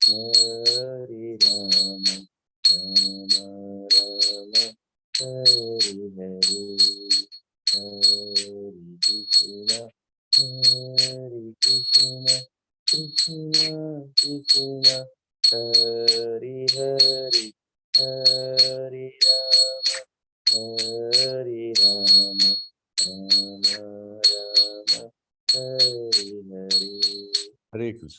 हरे राम राम राम हरे हरे, हरे कृष्णा कृष्णा कृष्णा हरे हरे, हरे राम राम राम हरे हरे।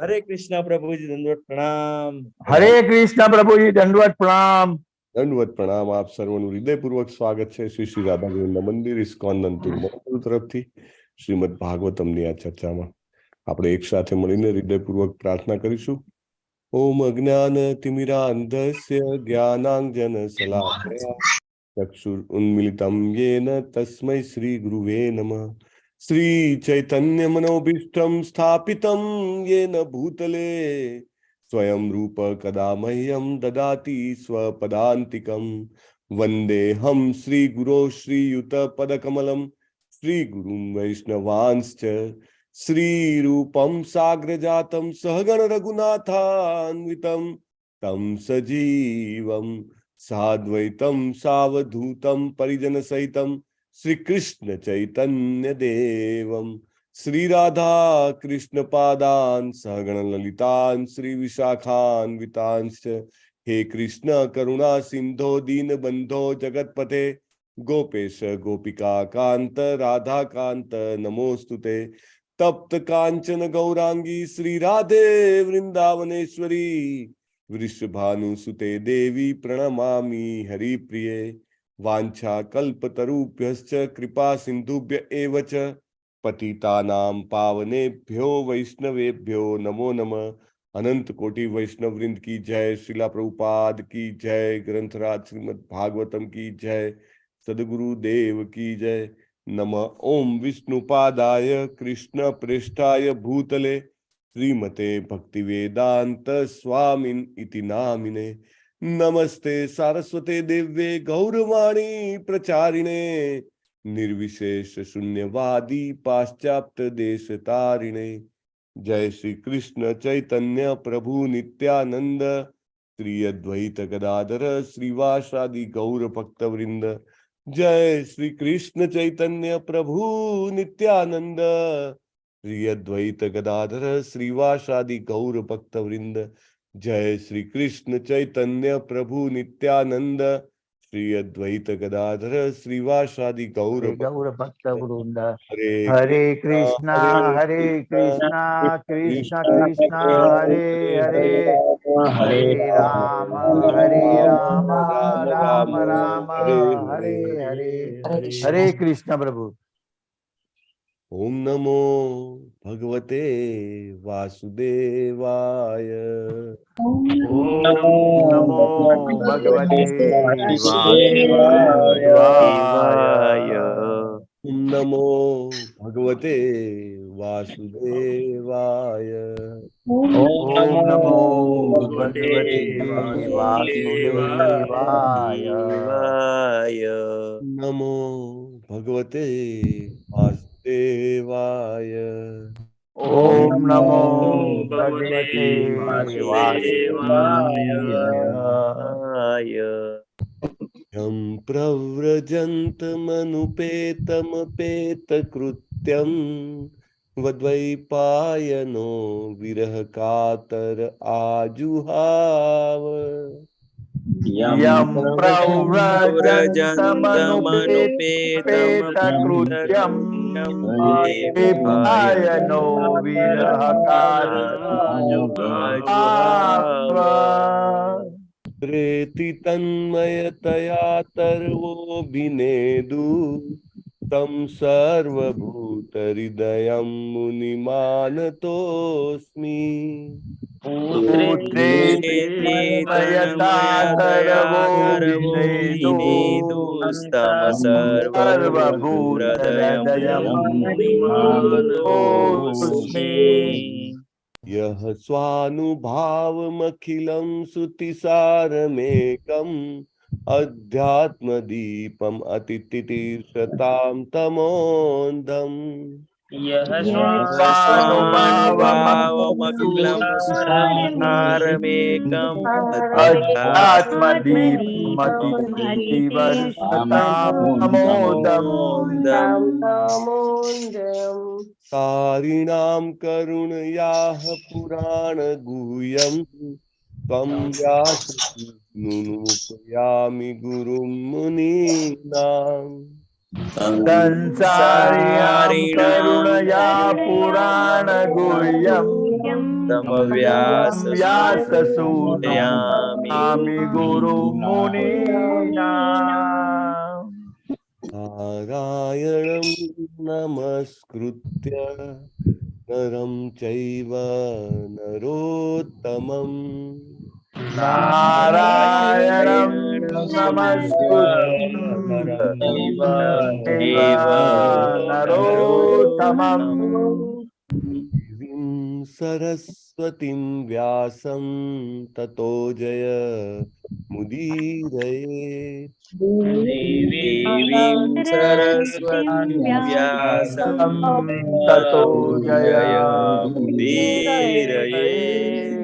हरे कृष्णा प्रभु जी, दंडवत प्रणाम। हरे कृष्णा प्रभु जी, दंडवत प्रणाम। दंडवत प्रणाम। आप सर्वનું હૃદયપૂર્વક સ્વાગત છે શ્રી શ્રી રાધા ગોવિંદ મંદિર ઇસ્કોન નંતુર તરફથી શ્રીમદ ભાગવતમની આ ચર્ચામાં આપણે એક સાથે મળીને હૃદયપૂર્વક પ્રાર્થના કરીશું। ઓમ અજ્ઞાનતિમિરાન્ધસ્ય જ્ઞાનાંજનશલાકયા ચક્ષુરુન્મિલિतं येन तस्मै श्रीगुरुवे नमः। श्रीचैतन्यमनोभीष्टं स्थापितं येन भूतले स्वयं रूप कदा मह्यं ददाति स्वपदान्तिकं। वन्देऽहं श्रीगुरो श्रीयुतपदकमलं श्रीगुरुं वैष्णवांश्च श्रीरूपं साग्रजातं सहगण रघुनाथान्वितं तं सजीवं साद्वैतं सावधूतं परिजन सहितं श्रीकृष्ण चैतन्य देवं श्री राधा कृष्ण पादान सहगण ललितान श्री विशाखान्वितांश्च। हे कृष्ण करुणा सिंधो दीन बंधो जगतपते गोपेश गोपिका कांत राधा कांत नमोस्तुते। तप्त कांचन गौरांगी श्री राधे वृंदावनेश्वरी वृषभानुसुते देवी प्रणमामि हरिप्रिये। वाञ्छा कल्पतरुभ्यश्च कृपा सिन्धुभ्य एव च पतितानां पावनेभ्यो वैष्णवेभ्यो नमो नमः। अनंत कोटि वैष्णव वृंद की जय। श्रीला प्रभुपाद की जय। ग्रंथराज श्रीमद् भागवतम की जय। सद्गुरु देव की जय। नमः ओम विष्णुपादाय कृष्ण प्रेष्ठाय भूतले श्रीमते भक्तिवेदांत स्वामिन इति नामिने। नमस्ते सारस्वते देव्ये गौरवाणी प्रचारिणे निर्विशेष शून्यवादी पाश्चात्य देश तारिणे। जय श्री कृष्ण चैतन्य प्रभु नित्यानंद श्री अद्वैत गदाधर श्रीवासादि गौर भक्त वृंद। जय श्री कृष्ण चैतन्य प्रभु नित्यानंद श्री अद्वैत गदाधर श्रीवासादि गौर भक्त वृंद। जय श्री कृष्ण चैतन्य प्रभु नित्यानंद श्री अद्वैत गदाधर श्रीवासादि गौर भक्त वृंद। हरे हरे कृष्णा कृष्णा कृष्णा हरे हरे, हरे राम राम राम हरे हरे। हरे कृष्णा प्रभु। ओम नमो भगवते वासुदेवाय। ओम नमो भगवते वासुदेवाय। ओम नमो भगवते वासुदेवाय। ओम नमो भगवते वासुदेवाय। नमो भगवते वासुदेवाय। ओम नमो भगवते वासुदेवाय। यं प्रव्रजन्तमनुपेतमपेतकृत्यं वद्वैपायनो विरह कातर आजुहाव। यं प्रव्रजन्तमनुपेतकृत्यं वैपायनो विरह कातर। प्रेति तन्मयतया तर्वोऽभिनेदु तं सर्वभूतहृदयं मुनिमानतोऽस्मि। पुत्रेति तन्मयता सर्वोऽभिनेदुस्तं सर्वभूतहृदयं मुनिमानतोऽस्मि। यः स्वानुभावमखिलं श्रुतिसारमेकम् अध्यात्मदीपम् अतितितीर्षतां तमोऽन्धम्। यः स्वानुभावमखिलं स्वानुभावमखिलं तारिणां करुणयाः पुराणगुह्यं त्वं व्याससूनुमुपयामि गुरुं मुनीनाम् संसारिणां करुणया पुराणगुह्यं व्याससूनुमुपयामि गुरुं मुनीनाम् नारायणं नमस्कृत्य नरं चैव नरोत्तमम् नारायणं नमस्कृत्य नरोत्तमम् देवीं सरस्वतीं व्यासं ततो जय मुदीरयेत् देवीं सरस्वतीं व्यासं ततो जय मुदीरयेत्।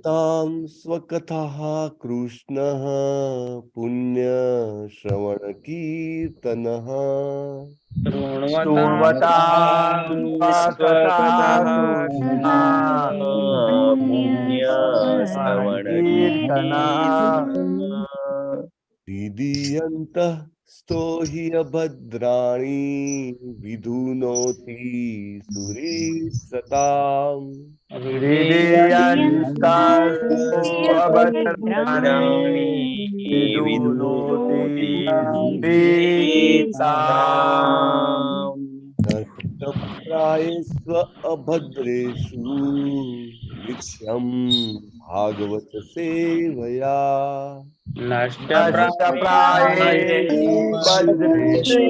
तां स्वकथाः कृष्णः पुण्यश्रवणकीर्तनः शृण्वतां स्वकथाः पुण्यश्रवणकीर्तनः विधीयन्तः स्तोहि अभद्राणि विधुनोति सुरेशताम् हृदयान्ताभद्राणि विदुनोति सीताम् नष्टप्रायेष्व अभद्रेषु नित्यं भागवत सेवया नष्टप्रायेषु भद्रेषु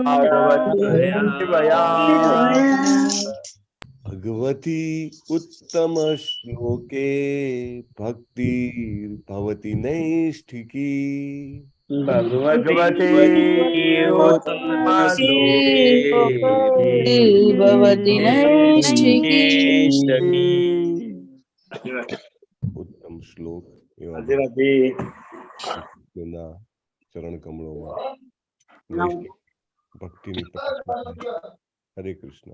भागवतसेवया भगवती उत्तम श्लोके भक्तिर्भवति नैष्ठिकी भगवते भवति नैष्ठिकी ઉત્તમ શ્લોક એવા ચરણ કમળોમાં ભક્તિની પ્રાર્થના થાય. હરે કૃષ્ણ.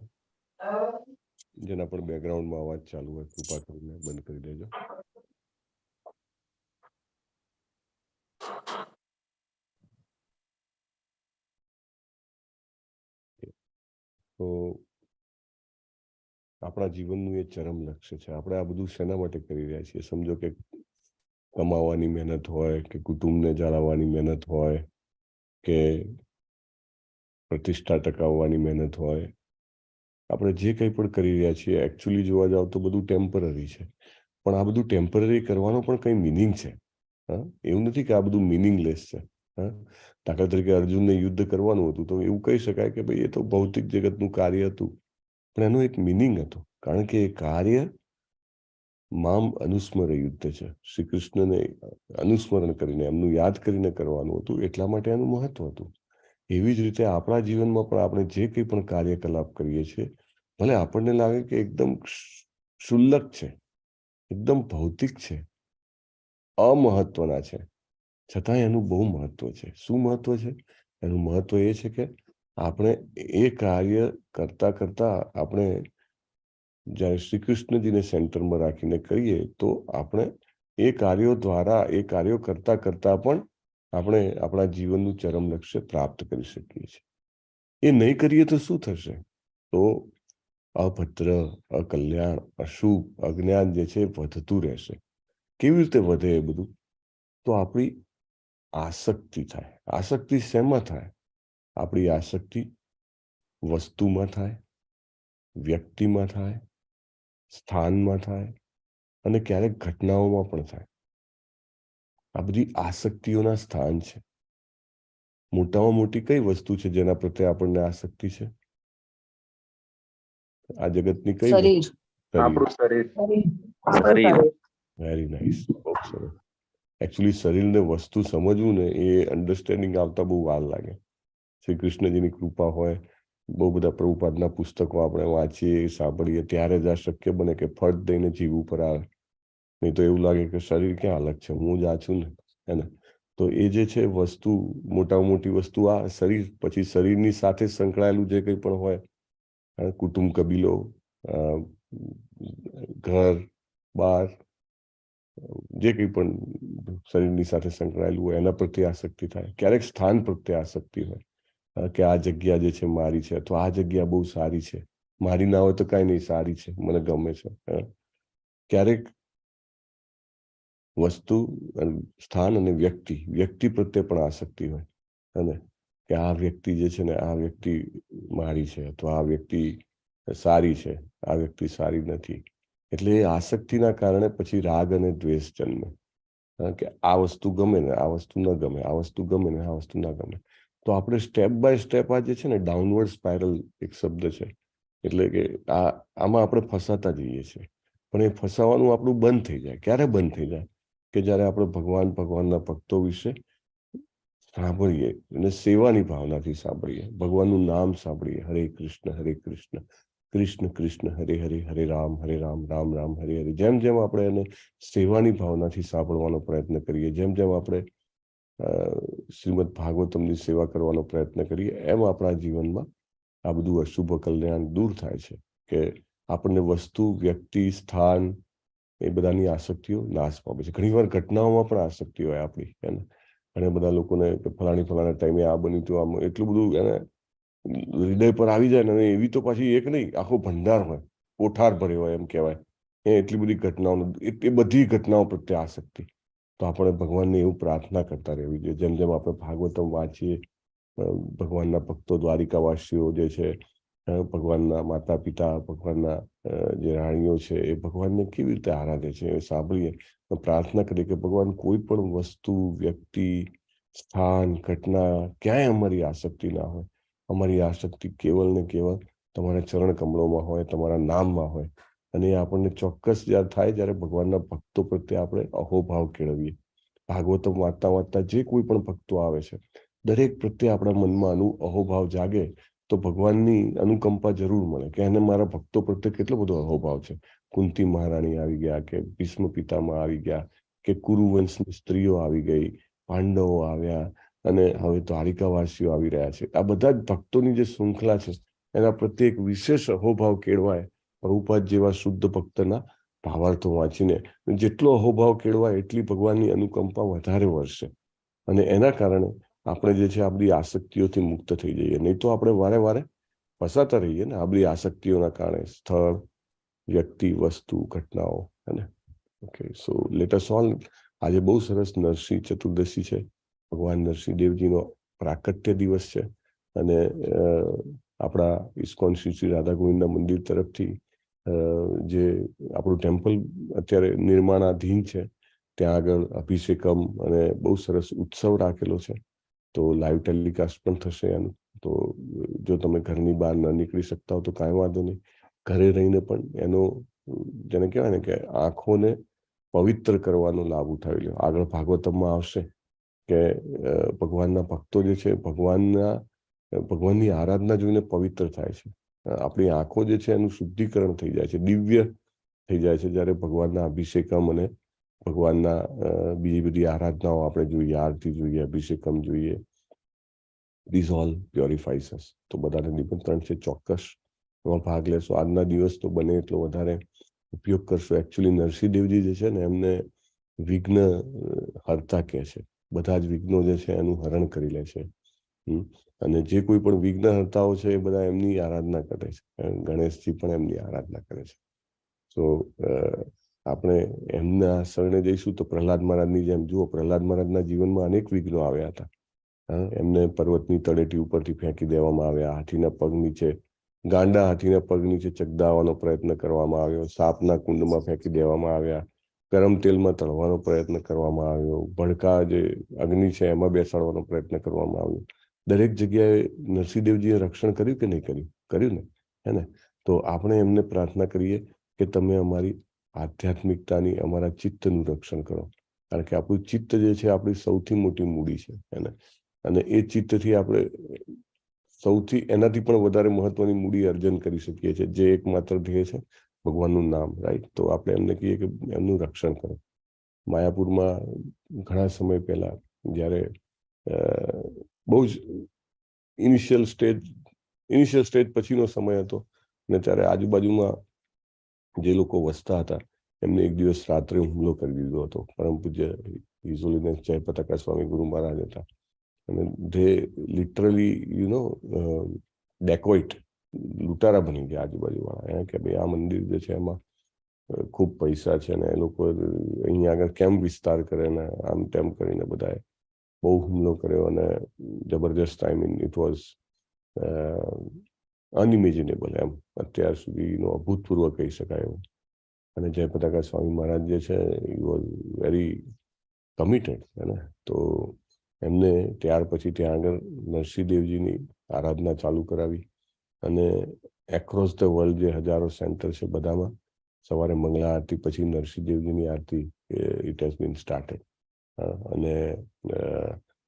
જેના પણ બેકગ્રાઉન્ડમાં અવાજ ચાલુ હોય કૃપા કરીને બંધ કરી દેજો. તો આપણા જીવનનું એ ચરમ લક્ષ્ય છે. આપણે આ બધું શેના માટે કરી રહ્યા છીએ? સમજો કે કમાવાની મહેનત હોય કે કુટુંબને જાળવવાની મહેનત હોય કે પ્રતિષ્ઠા ટકાવવાની મહેનત હોય, આપણે જે કંઈ પણ કરી રહ્યા છીએ એકચ્યુઅલી જોવા જાવ તો બધું ટેમ્પરરી છે. પણ આ બધું ટેમ્પરરી કરવાનો પણ કંઈ મિનિંગ છે. હા, એવું નથી કે આ બધું મિનિંગલેસ છે. હા, દાખલા તરીકે અર્જુનને યુદ્ધ કરવાનું હતું તો એવું કહી શકાય કે ભાઈ એ તો ભૌતિક જગતનું કાર્ય હતું, પણ એનો એક મિનિંગ હતો. કારણ કે એ કાર્ય મામ અનુસ્મર યુદ્ધ છે. શ્રી કૃષ્ણને અનુસ્મરણ કરીને એમનું યાદ કરીને કરવાનું હતું, એટલા માટે એનું મહત્વ હતું. એવી જ રીતે આપણા જીવનમાં પણ આપણે જે કંઈ પણ કાર્યકલાપ કરીએ છીએ, ભલે આપણને લાગે કે એકદમ ક્ષુલ્લક છે, એકદમ ભૌતિક છે, અમહત્વના છે, છતાં એનું બહુ મહત્વ છે. શું મહત્વ છે? એનું મહત્વ એ છે કે આપણે એ કાર્ય કરતા કરતા આપણે જ્યારે શ્રી કૃષ્ણજીને સેન્ટરમાં રાખીને કરીએ તો આપણે એ કાર્યો દ્વારા એ કાર્યો કરતા કરતા પણ આપણે આપણા જીવનનું ચરમ લક્ષ્ય પ્રાપ્ત કરી શકીએ છીએ. એ નહીં કરીએ તો શું થશે? તો અભદ્ર, અકલ્યાણ, અશુભ, અજ્ઞાન જે છે વધતું રહેશે. કેવી રીતે વધે એ બધું? તો આપણી આસક્તિ થાય. આસક્તિ શેમાં થાય? આપણી આસક્તિ વસ્તુમાં થાય, વ્યક્તિમાં થાય, સ્થાનમાં થાય અને ક્યારેક ઘટનાઓમાં પણ થાય. આ બધી આસક્તિઓના સ્થાન છે. મોટામાં મોટી કઈ વસ્તુ છે જેના પ્રત્યે આપણને આસક્તિ છે? આ જગતની કઈ શરીર. આપણું શરીર. વેરી નાઇસ, બહુ સરસ. એકચ્યુઅલી શરીરને વસ્તુ સમજવું ને એ અન્ડરસ્ટેન્ડિંગ આવતા બહુ વાર લાગે, શ્રી કૃષ્ણજીની કૃપા હોય, બહુ બધા પ્રભુપાદના પુસ્તકો આપણે વાંચીએ, સાંભળીએ, ત્યારે જ આ શક્ય બને કે ફળ દઈને જીવ ઉપર આવે. નહીં તો એવું લાગે કે શરીર ક્યાં અલગ છે, હું જ આ છું ને, હે ને. તો એ જે છે વસ્તુ, મોટામાં મોટી વસ્તુ આ શરીર, પછી શરીરની સાથે સંકળાયેલું જે કંઈ પણ હોય, કુટુંબ, કબીલો, ઘર, બાર, જે કંઈ પણ શરીરની સાથે સંકળાયેલું હોય એના પ્રત્યે આસક્તિ થાય. ક્યારેક સ્થાન પ્રત્યે આસક્તિ હોય કે આ જગ્યા જે છે મારી છે, અથવા આ જગ્યા બહુ સારી છે, મારી ના હોય તો કાંઈ નહીં, સારી છે, મને ગમે છે. ક્યારેક વસ્તુ, સ્થાન અને વ્યક્તિ પ્રત્યે પણ આસક્તિ હોય, અને કે આ વ્યક્તિ જે છે ને, આ વ્યક્તિ મારી છે, અથવા આ વ્યક્તિ સારી છે, આ વ્યક્તિ સારી નથી. એટલે એ આસક્તિના કારણે પછી રાગ અને દ્વેષ જન્મે, કે આ વસ્તુ ગમે ને આ વસ્તુ ન ગમે, આ વસ્તુ ગમે ને આ વસ્તુ ના ગમે. તો આપણે સ્ટેપ બાય સ્ટેપ આ જે છે ને ડાઉનવર્ડ સ્પાઇરલ એક શબ્દ છે, એટલે કે આમાં આપણે ફસાતા જઈએ છીએ. પણ એ ફસાવાનું આપણું બંધ થઈ જાય. ક્યારે બંધ થઈ જાય? કે જ્યારે આપણે ભગવાનના ભક્તો વિશે સાંભળીએ અને સેવાની ભાવનાથી સાંભળીએ, ભગવાનનું નામ સાંભળીએ, હરે કૃષ્ણ કૃષ્ણ કૃષ્ણ હરે હરે, હરે રામ રામ રામ હરે હરે. જેમ જેમ આપણે એને સેવાની ભાવનાથી સાંભળવાનો પ્રયત્ન કરીએ, જેમ જેમ આપણે શ્રીમદ ભાગવતમની સેવા કરવાનો પ્રયત્ન કરીએ, એમ આપણા જીવનમાં આ બધું અશુભ કલ્યાણ દૂર થાય છે. કે આપણને વસ્તુ, વ્યક્તિ, સ્થાન, એ બધાની આસક્તિઓ નાશ પામે છે. ઘણીવાર ઘટનાઓમાં પણ આસક્તિ હોય આપણી, એને ઘણા બધા લોકોને ફલાણા ટાઈમે આ બન્યું હતું, આમ એટલું બધું એને હૃદય પર આવી જાય ને. એવી તો પાછી એક નહીં, આખો ભંડાર હોય, કોઠાર ભર્યો હોય એમ કહેવાય. એટલી બધી ઘટનાઓ, એ બધી ઘટનાઓ પ્રત્યે આસક્તિ. તો આપણે ભગવાનને એવું પ્રાર્થના કરતા રહેવી જોઈએ. જેમ જેમ આપણે ભાગવતમ વાંચીએ, ભગવાનના ભક્તો, દ્વારિકાવાસીઓ જે છે, ભગવાનના માતા પિતા, ભગવાનના જે રાણીઓ છે, એ ભગવાનને કેવી રીતે આરાધે છે એ સાંભળીએ, પ્રાર્થના કરીએ કે ભગવાન કોઈ પણ વસ્તુ, વ્યક્તિ, સ્થાન, ઘટના, ક્યાંય અમારી આસક્તિ ના હોય. અમારી આસક્તિ કેવલ ને કેવલ તમારા ચરણ કમળોમાં હોય, તમારા નામમાં હોય. અને એ આપણને ચોક્કસ જ્યારે થાય, જ્યારે ભગવાનના ભક્તો પ્રત્યે આપણે અહોભાવ કેળવીએ. ભાગવતમ વાંચતા વાંચતા જે કોઈ પણ ભક્તો આવે છે, દરેક પ્રત્યે આપણા મનમાં અહોભાવ જાગે, તો ભગવાનની અનુકંપા જરૂર મળે કે એને મારા ભક્તો પ્રત્યે કેટલો બધો અહોભાવ છે. કુંતી મહારાણી આવી ગયા, કે ભીષ્મ પિતામહ આવી ગયા, કે કુરુવંશની સ્ત્રીઓ આવી ગઈ, પાંડવો આવ્યા, અને હવે દ્વારિકાવાસીઓ આવી રહ્યા છે. આ બધા જ ભક્તોની જે શૃંખલા છે, એના પ્રત્યે એક વિશેષ અહોભાવ કેળવાય. પ્રભુપાદ જેવા શુદ્ધ ભક્તના ભાવાર્થો વાંચીને જેટલો અહોભાવ કેળવાય, એટલી ભગવાનની અનુકંપા વધારે વરસે. અને એના કારણે આપણે જે છે આ બધી આસક્તિઓથી મુક્ત થઈ જઈએ. નહીં તો આપણે વારે વારે ફસાતા રહીએ ને આ બધી આસક્તિઓના કારણે, સ્થળ, વ્યક્તિ, વસ્તુ, ઘટનાઓ. અને okay, so let us all, આજે બહુ સરસ નરસિંહ ચતુર્દશી છે. ભગવાન નરસિંહ દેવજીનો પ્રાકટ્ય દિવસ છે. અને આપણા ઇસ્કોન શ્રી રાધા ગોવિંદના મંદિર તરફથી જે આપણું ટેમ્પલ અત્યારે નિર્માણાધીન છે, ત્યાં આગળ અભિષેકમ અને બહુ સરસ ઉત્સવ રાખેલો છે. તો લાઈવ ટેલિકાસ્ટ પણ થશે એનું. તો જો તમે ઘરની બહાર ન નીકળી શકતા હો તો કાંઈ વાંધો નહીં, ઘરે રહીને પણ એનો, જેને કહેવાય ને કે આંખોને પવિત્ર કરવાનો લાભ ઉઠાવી લો. આગળ ભાગવતમમાં આવશે કે ભગવાનના ભક્તો જે છે, ભગવાનની આરાધના જોઈને પવિત્ર થાય છે. આપણી આંખો જે છે એનું શુદ્ધિકરણ થઈ જાય છે, દિવ્ય થઈ જાય છે, જ્યારે ભગવાનના અભિષેકમ અને ભગવાનના બીજી બધી આરાધનાઓ આપણે જોઈએ, આરતી જોઈએ, અભિષેકમ જોઈએ. ધીઝ ઓલ પ્યોરિફાઈસ અસ. તો બધાને નિમંત્રણ છે, ચોક્કસ એમાં ભાગ લેશો. આજના દિવસ તો બને એટલો વધારે ઉપયોગ કરશો. એકચ્યુઅલી નરસિંહ દેવજી જે છે ને, એમને વિઘ્ન હરતા કહે છે. બધા જ વિઘ્નો જે છે એનું હરણ કરી લે છે. અને જે કોઈ પણ વિઘ્ન હરતાઓ છે, એ બધા એમની આરાધના કરે છે. ગણેશજી પણ એમની આરાધના કરે છે. તો આપણે એમના શરણે જઈશું તો પ્રહલાદ મહારાજની જેમ, જુઓ, પ્રહલાદ મહારાજના જીવનમાં અનેક વિઘ્નો આવ્યા હતા. એમને પર્વતની તળેટી ઉપરથી ફેંકી દેવામાં આવ્યા, હાથીના પગ નીચે, ગાંડા હાથીના પગ નીચે ચગદાવવાનો પ્રયત્ન કરવામાં આવ્યો, સાપના કુંડમાં ફેંકી દેવામાં આવ્યા, ગરમ તેલમાં તળવાનો પ્રયત્ન કરવામાં આવ્યો, ભડકા જે અગ્નિ છે એમાં બેસાડવાનો પ્રયત્ન કરવામાં આવ્યો. દરેક જગ્યાએ નરસિંહદેવજીએ રક્ષણ કર્યું કે નહીં કર્યું? કર્યું ને, હે ને? તો આપણે એમને પ્રાર્થના કરીએ કે તમે અમારી આધ્યાત્મિકતાની, અમારા ચિત્તનું રક્ષણ કરો. કારણ કે આપણું ચિત્ત જે છે આપણી સૌથી મોટી મૂડી છે, હે ને? અને એ ચિત્તથી આપણે સૌથી એનાથી પણ વધારે મહત્વની મૂડી અર્જન કરી શકીએ છીએ, જે એકમાત્ર ધ્યેય છે ભગવાનનું નામ, રાઈટ. તો આપણે એમને કહીએ કે એમનું રક્ષણ કરો. માયાપુરમાં ઘણા સમય પહેલા જ્યારે બહુ જ ઇનિશિયલ સ્ટેજ પછીનો સમય હતો, ને ત્યારે આજુબાજુમાં જે લોકો વસતા હતા એમને એક દિવસ રાત્રે હુમલો કરી દીધો હતો. પરમ પૂજ્ય હિઝ હોલીનેસ જય પતાકા સ્વામી ગુરુ મહારાજ હતા, અને ધે લિટરલી ડેકોઇટ, લૂંટારા બની ગયા આજુબાજુવાળા. એને કે ભાઈ આ મંદિર જે છે એમાં ખૂબ પૈસા છે ને એ લોકો અહીંયા આગળ કેમ વિસ્તાર કરે ને આમ તેમ કરીને બધાએ બહુ હુમલો કર્યો, અને જબરજસ્ત, આઈ મીન ઇટ વોઝ અનઇમેજિનેબલ, એમ અત્યાર સુધીનો અભૂતપૂર્વ કહી શકાય એવું. અને જય પતાકા સ્વામી મહારાજ જે છે એ વોઝ વેરી કમિટેડ, ને તો એમને ત્યાર પછી ત્યાં આગળ નરસિંહદેવજીની આરાધના ચાલુ કરાવી, અને એક્રોસ ધ વર્લ્ડ જે હજારો સેન્ટર છે બધામાં સવારે મંગળા આરતી પછી નરસિંહદેવજીની આરતી ઇટ હેઝ બીન સ્ટાર્ટેડ. અને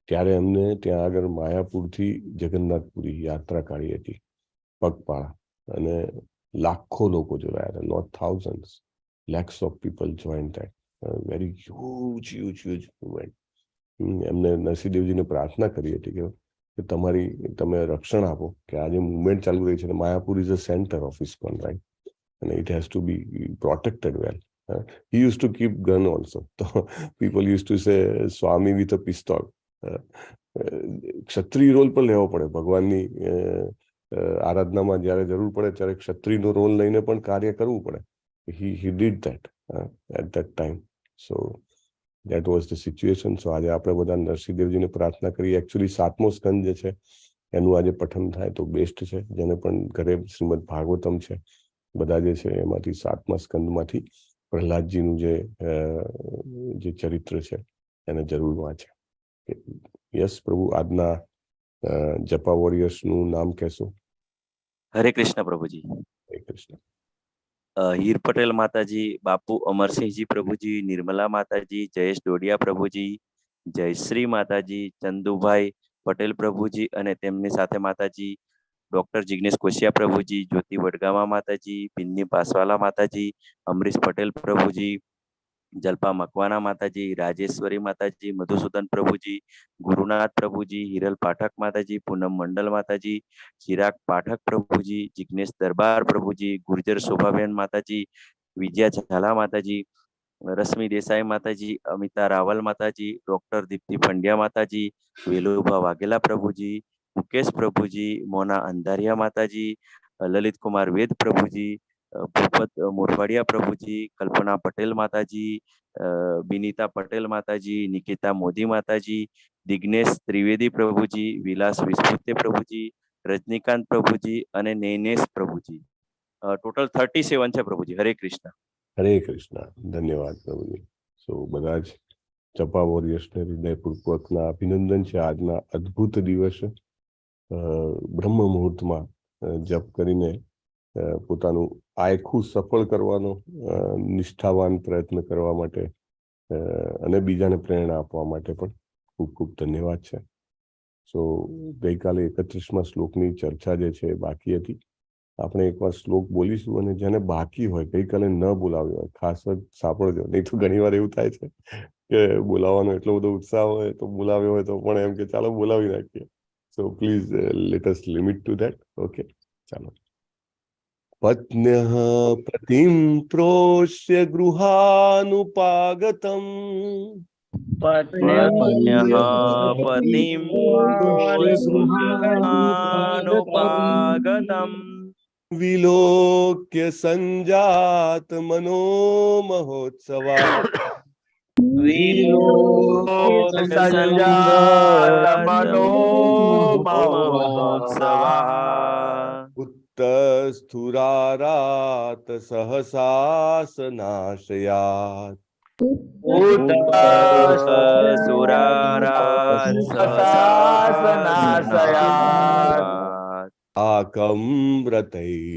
ત્યારે એમને ત્યાં આગળ માયાપુરથી જગન્નાથપુરી યાત્રા કાઢી હતી પગપાળા, અને લાખો લોકો જોડાયા હતા, not thousands, lakhs of people join that very huge movement. એમને નરસિંહદેવજીને પ્રાર્થના કરી હતી કે તમે રક્ષણ આપો, કે આ જે મુવમેન્ટ ચાલુ રહી છે, Mayapur is a centre of ISKCON, right, and it has to be protected well. He used to keep gun also. So people used to say Swami with a pistol. ક્ષત્રિય રોલ પણ લેવો પડે ભગવાનની આરાધનામાં. જ્યારે જરૂર પડે ત્યારે ક્ષત્રિયનો રોલ લઈને પણ કાર્ય કરવું પડે. he did that at that time. So that was the situation. So આજે આપણે બધા નરસિંહદેવજીને પ્રાર્થના કરીએ. એકચ્યુઅલી 7મો સ્કંદ જે છે એનું આજે પઠન થાય તો બેસ્ટ છે. જેને પણ ઘરે શ્રીમદ ભાગવતમ છે બધા જે છે એમાંથી 7મા સ્કંદમાંથી પ્રહલાદજીનું જે ચરિત્ર છે એને જરૂર વાંચે. યસ પ્રભુ, આજના જપા વોરિયર્સનું નામ કહેશો? હરે કૃષ્ણ પ્રભુજી. હરે કૃષ્ણ. હીર પટેલ માતાજી, બાપુ અમરસિંહજી પ્રભુજી, નિર્મલા માતાજી, જયેશ ડોડિયા પ્રભુજી, જયશ્રી માતાજી, ચંદુભાઈ પટેલ પ્રભુજી અને તેમની સાથે માતાજી, ડોક્ટર જિગ્નેશ કોશિયા પ્રભુજી, જ્યોતિ વડગામા માતાજી, પિન્ની પાસવાલા માતાજી, અમરીશ પટેલ પ્રભુજી, જલ્પા મકવાના માતાજી, રાજેશ્વરી માતાજી, મધુસૂદન પ્રભુજી, ગુરુનાથ પ્રભુજી, હિરલ પાઠક માતાજી, પૂનમ મંડલ માતાજી, ચિરાગ પાઠક પ્રભુજી, જિગ્નેશ દરબાર પ્રભુજી, ગુર્જર શોભાબેન માતાજી, વિજયા ઝાલા માતાજી, રશ્મિ દેસાઈ માતાજી, અમિતા રાવલ માતાજી, ડોક્ટર દીપ્તિ પંડ્યા માતાજી, વેલુભા વાઘેલા પ્રભુજી, મુકેશ પ્રભુજી, મોના અંધારિયા માતાજી, લલિત કુમાર વેદ પ્રભુજી, ભૂપત મોરવાડિયા પ્રભુજી, કલ્પના પટેલ માતાજી, બિનિતા પટેલ માતાજી, નિકિતા મોદી માતાજી, દિગ્નેશ ત્રિવેદી પ્રભુજી, વિલાસ વિસ્ફુતે પ્રભુજી, રજનીકાંત પ્રભુજી અને નૈનેશ પ્રભુજી. ટોટલ 37 છે પ્રભુજી. હરે કૃષ્ણ. હરે કૃષ્ણ. ધન્યવાદ પ્રભુજી. સો બધા જ જપા વોરિયર્સને હૃદયપૂર્વકના અભિનંદન છે. આજના અદ્ભુત દિવસે બ્રહ્મ મુહૂર્તમાં જપ કરીને પોતાનું આખું સફળ કરવાનો નિષ્ઠાવાન પ્રયત્ન કરવા માટે અને બીજાને પ્રેરણા આપવા માટે પણ ખૂબ ખૂબ ધન્યવાદ છે. સો ગઈકાલે 31મા શ્લોકની ચર્ચા જે છે બાકી હતી. આપણે એકવાર શ્લોક બોલીશું, અને જેને બાકી હોય ગઈકાલે ન બોલાવ્યો હોય ખાસ જ સાંભળજો. નહીં તો ઘણી વાર એવું થાય છે કે બોલાવવાનો એટલો બધો ઉત્સાહ હોય તો બોલાવ્યો હોય તો પણ એમ કે ચાલો બોલાવી નાખીએ. So please let us limit two that. Okay, ચાલો. પત્ન્યઃ પતિમ પ્રોષ્ય ગૃહાનુપાગતમ પત્ન્યઃ પતિમ ગૃહાનુપાગતમ વિલોક્ય સંજાત મનો મહોત્સવા ઉત્તસ્થુરારાત સહસાસનાશયાત આકં વ્રતૈર્વિડિતલોચનાનનઃ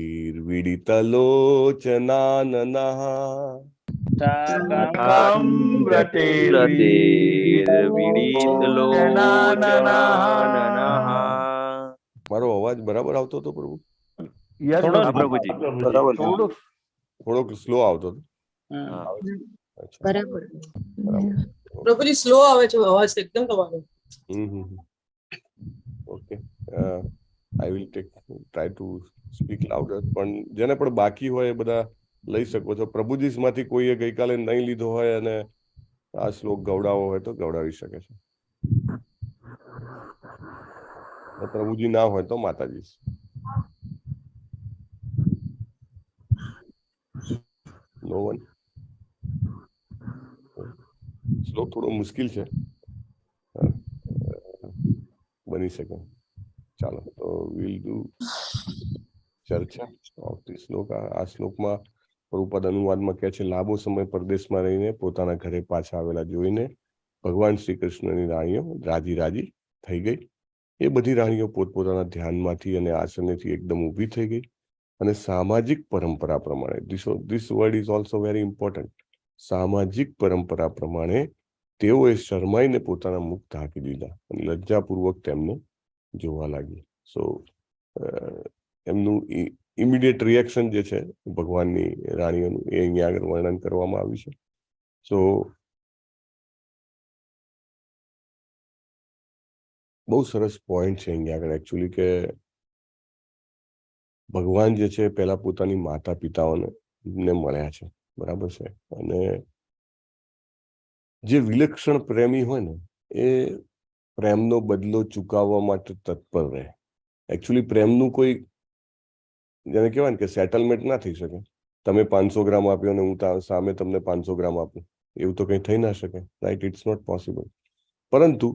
મારો અવાજ બરાબર આવતો હતો પ્રભુ? હા પ્રભુજી. બરાબર છે. થોડોક સ્લો આવતો હતો. હા. અચ્છા, બરાબર બરાબર. પ્રભુજી સ્લો આવે છે અવાજ એકદમ તમારો. Okay, I will try to speak louder. પણ જેને પણ બાકી હોય એ બધા લઈ શકો છો. પ્રભુજી માંથી કોઈએ ગઈકાલે નહીં લીધો હોય અને આ શ્લોક ગવડાવો હોય તો ગવડાવી શકે છે. પ્રભુજી ના હોય તો માતાજી. નો વન. શ્લોક થોડો મુશ્કેલ છે, બની શકે. ચાલો તો વિલ ડુ ચર્ચા ઓફ ધી શ્લોક. આ શ્લોકમાં પ્રભુપાદ અનુવાદમાં કહે છે, લાંબો સમય પરદેશમાં રહીને પોતાના ઘરે પાછા આવેલા જોઈને ભગવાન શ્રી કૃષ્ણની રાણીઓ રાજી થઈ ગઈ. એ બધી રાણીઓ પોતપોતાના ધ્યાનમાંથી અને આસનેથી એકદમ ઊભી થઈ ગઈ અને સામાજિક પરંપરા પ્રમાણે, this word is also very important, સામાજિક પરંપરા પ્રમાણે તેઓએ શરમાઈને પોતાના મુખ ઢાંકી દીધા અને લજ્જાપૂર્વક તેમને જોવા લાગી. સો એમનું ઇમિડિયેટ રિએક્શન જે છે ભગવાનની રાણીઓનું એ અહીંયા આગળ વર્ણન કરવામાં આવ્યું છે. સો બહુ સરસ પોઈન્ટ છે અહીંયા આગળ એકચ્યુઅલી, કે ભગવાન જે છે પહેલા પોતાની માતા પિતાઓને મળ્યા છે, બરાબર છે, અને જે વિલક્ષણ પ્રેમી હોય ને એ પ્રેમનો બદલો ચૂકવવા માટે તત્પર રહે. એકચ્યુઅલી પ્રેમનું કોઈ, જેને કહેવાય ને કે સેટલમેન્ટ ના થઈ શકે. તમે 500 ગ્રામ આપ્યો અને હું સામે તમને 500 ગ્રામ આપું, એવું તો કંઈ થઈ ના શકે, રાઈટ? It's not possible. પરંતુ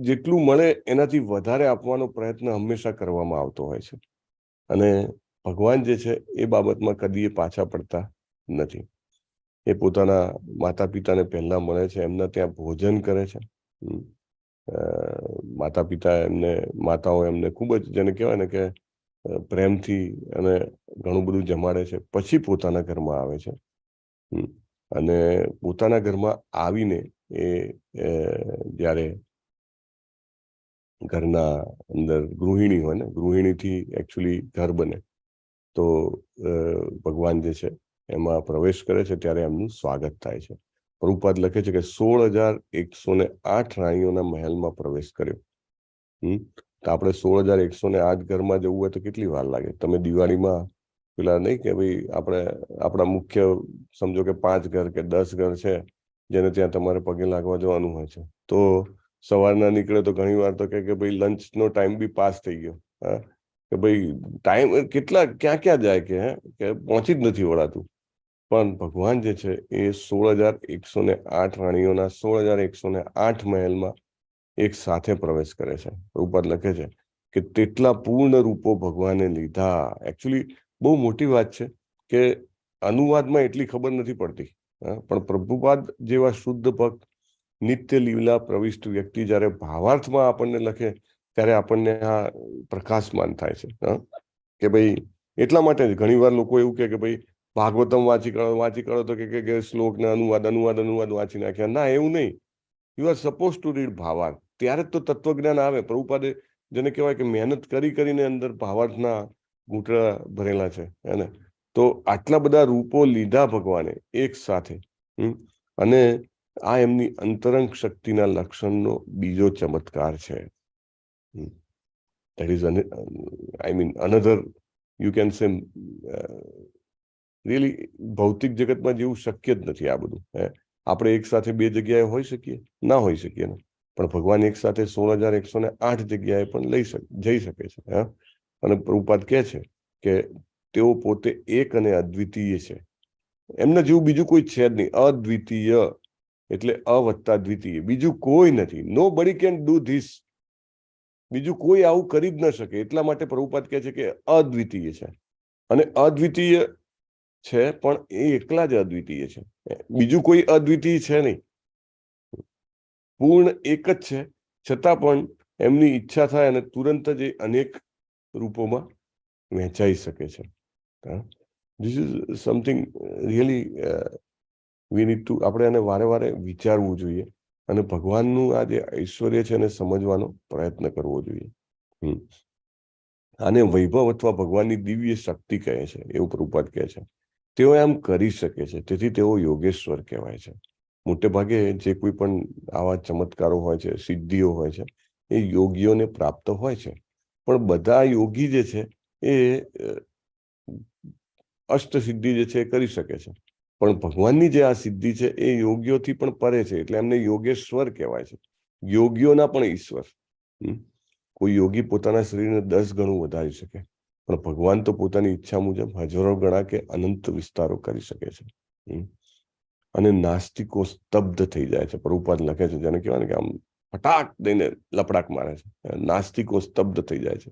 જેટલું મળે એનાથી વધારે આપવાનો પ્રયત્ન હંમેશા કરવામાં આવતો હોય છે, અને ભગવાન જે છે એ બાબતમાં કદી પાછા પડતા નથી. એ પોતાના માતા પિતાને પહેલા મળે છે, એમના ત્યાં ભોજન કરે છે. માતા પિતા માતાઓ એમને ખૂબ જ, જેને કહેવાય ને કે પ્રેમથી અને ઘણું બધું જમાડે છે. પછી પોતાના ઘરમાં આવે છે, અને પોતાના ઘરમાં આવીને એ જ્યારે ઘરના અંદર ગૃહિણી હોય ને, ગૃહિણીથી એકચ્યુઅલી ઘર બને, તો ભગવાન જે છે એમાં પ્રવેશ કરે છે ત્યારે એમનું સ્વાગત થાય છે. પ્રભુપાદ લખે છે કે 16,108 રાણીઓના મહેલમાં પ્રવેશ કર્યો. તો આપણે 16,108 ઘરમાં જવું હોય તો કેટલી વાર લાગે? તમે દિવાળીમાં પેલા નહીં કે ભાઈ આપણા મુખ્ય સમજો કે 5 ઘર કે 10 ઘર છે જેને ત્યાં તમારે પગે લાગવા જવાનું હોય છે, તો સવારના નીકળે તો ઘણી વાર તો કે ભાઈ લંચનો ટાઈમ બી પાસ થઈ ગયો, હા, કે ભાઈ ટાઈમ ક્યાં જાય કે પહોંચી જ નથી વળાતું. પણ ભગવાન જે છે એ 16,108 રાણીઓના 16,108 મહેલમાં એક સાથે પ્રવેશ કરે છે. પ્રભુપાદ લખે છે કે તેટલા પૂર્ણ રૂપો ભગવાને લીધા. એકચ્યુઅલી બહુ મોટી વાત છે કે અનુવાદમાં એટલી ખબર નથી પડતી, પણ પ્રભુપાદ જેવા શુદ્ધ ભક્ત, નિત્ય લીલા પ્રવિષ્ટ વ્યક્તિ જ્યારે ભાવાર્થમાં આપણને લખે ત્યારે આપણને આ પ્રકાશમાન થાય છે, કે ભાઈ એટલા માટે જ ઘણી વાર લોકો એવું કે ભાઈ ભાગવતમ વાંચી કાઢો તો કે શ્લોકને અનુવાદ વાંચી નાખ્યા. ના, એવું નહીં. You are suppose to read ભાવાર્થ, ત્યારે જ તો તત્વજ્ઞાન આવે. પ્રભુપાદે જેને કહેવાય કે મહેનત કરીને અંદર ભાવાર્થના ઘૂંટડા ભરેલા છે, એને તો આટલા બધા રૂપો લીધા ભગવાને એક સાથે, અને આ એમની અંતરંગ શક્તિના લક્ષણનો બીજો ચમત્કાર છે. That is, I mean, another, you can say, really ભૌતિક જગતમાં જેવું શક્ય જ નથી આ બધું. આપણે એક સાથે 2 જગ્યાએ હોઈ શકીએ? ના હોઈ શકીએ ને, પણ ભગવાન એક સાથે 16,108 જગ્યાએ પણ જઈ શકે છે. અને પ્રભુપાદ કહે છે કે તેઓ પોતે એક અને અદ્વિતીય છે. એમના જેવું બીજું કોઈ છે જ નહીં. અદ્વિતીય એટલે અવત્તા દ્વિતીય, બીજું કોઈ નથી. નો બડી કેન ડુ ધીસ. બીજું કોઈ આવું કરી જ ન શકે. એટલા માટે પ્રભુપાદ કહે છે કે અદ્વિતીય છે, અને અદ્વિતીય છે પણ એ એકલા જ અદ્વિતીય છે. બીજું કોઈ અદ્વિતીય છે નહીં. પૂર્ણ એક જ છે, છતાં પણ એમની ઈચ્છા થાય અને તુરંત જ એ અનેક રૂપોમાં વહેંચાઈ શકે છે. This is something really we need to, આપણે એને વારે વિચારવું જોઈએ અને ભગવાનનું આ જે ઐશ્વર્ય છે એને સમજવાનો પ્રયત્ન કરવો જોઈએ. આને વૈભવ અથવા ભગવાનની દિવ્ય શક્તિ કહે છે, એવું પ્રભુપાદ કહે છે. તેઓ આમ કરી શકે છે, તેથી તેઓ યોગેશ્વર કહેવાય છે. મોટે ભાગે જે કોઈ પણ આવા ચમત્કારો હોય છે, સિદ્ધિઓ હોય છે, એ યોગીઓને પ્રાપ્ત હોય છે. પણ બધા યોગી જે છે એ અષ્ટસિદ્ધિ જે છે એ કરી શકે છે, પણ ભગવાનની જે આ સિદ્ધિ છે એ યોગીઓથી પણ પરે છે, એટલે એમને યોગેશ્વર કહેવાય છે, યોગીઓના પણ ઈશ્વર. કોઈ યોગી પોતાના શરીરને 10 ગણું વધારી શકે, પણ ભગવાન તો પોતાની ઈચ્છા મુજબ હજારો ગણા કે અનંત વિસ્તારો કરી શકે છે. અને નાસ્તિકો સ્તબ્ધ થઈ જાય છે. પ્રભુપાદ લખે છે, જેને કહેવાય ને કે આમ ફટાક દઈને લપડાક મારે છે. નાસ્તિકો સ્તબ્ધ થઈ જાય છે,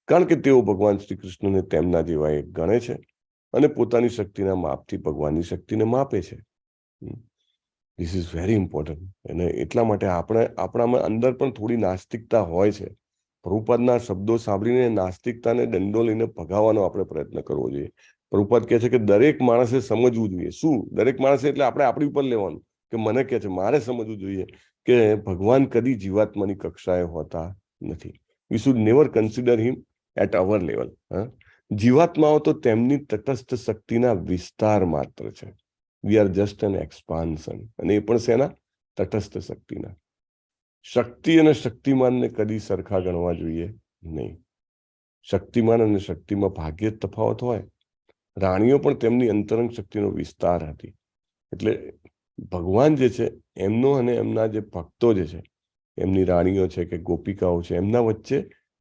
કારણ કે તેઓ ભગવાન શ્રી કૃષ્ણને તેમના જેવા એક ગણે છે અને પોતાની શક્તિના માપથી ભગવાનની શક્તિને માપે છે. This is very important. અને એટલા માટે આપણામાં અંદર પણ થોડી નાસ્તિકતા હોય છે. પ્રભુપાદના શબ્દો સાંભળીને નાસ્તિકતાને દંડો લઈને ભગાવવાનો આપણે પ્રયત્ન કરવો જોઈએ. પ્રભુપાદ કહે છે કે દરેક માણસે સમજવું જોઈએ. શું દરેક માણસે? એટલે આપણે આપણી ઉપર લેવાનું કે મને કહે છે મારે સમજવું જોઈએ કે ભગવાન કદી જીવાત્માની કક્ષાએ હોતા નથી. We should never consider him at our level. જીવાત્માઓ તો તેમની તટસ્થ શક્તિના વિસ્તાર માત્ર છે. We are just an expansion. અને એ પણ શેના? તટસ્થ શક્તિના. શક્તિ અને શક્તિમાનને કદી સરખા ગણવા જોઈએ નહીં. શક્તિમાન અને શક્તિમાં ભાગ્યે જ તફાવત હોય. રાણીઓ પણ તેમની અંતરંગ શક્તિનો વિસ્તાર હતી. એટલે ભગવાન જે છે એમનો અને એમના જે ભક્તો જે છે, એમની રાણીઓ છે કે ગોપિકાઓ છે, એમના વચ્ચે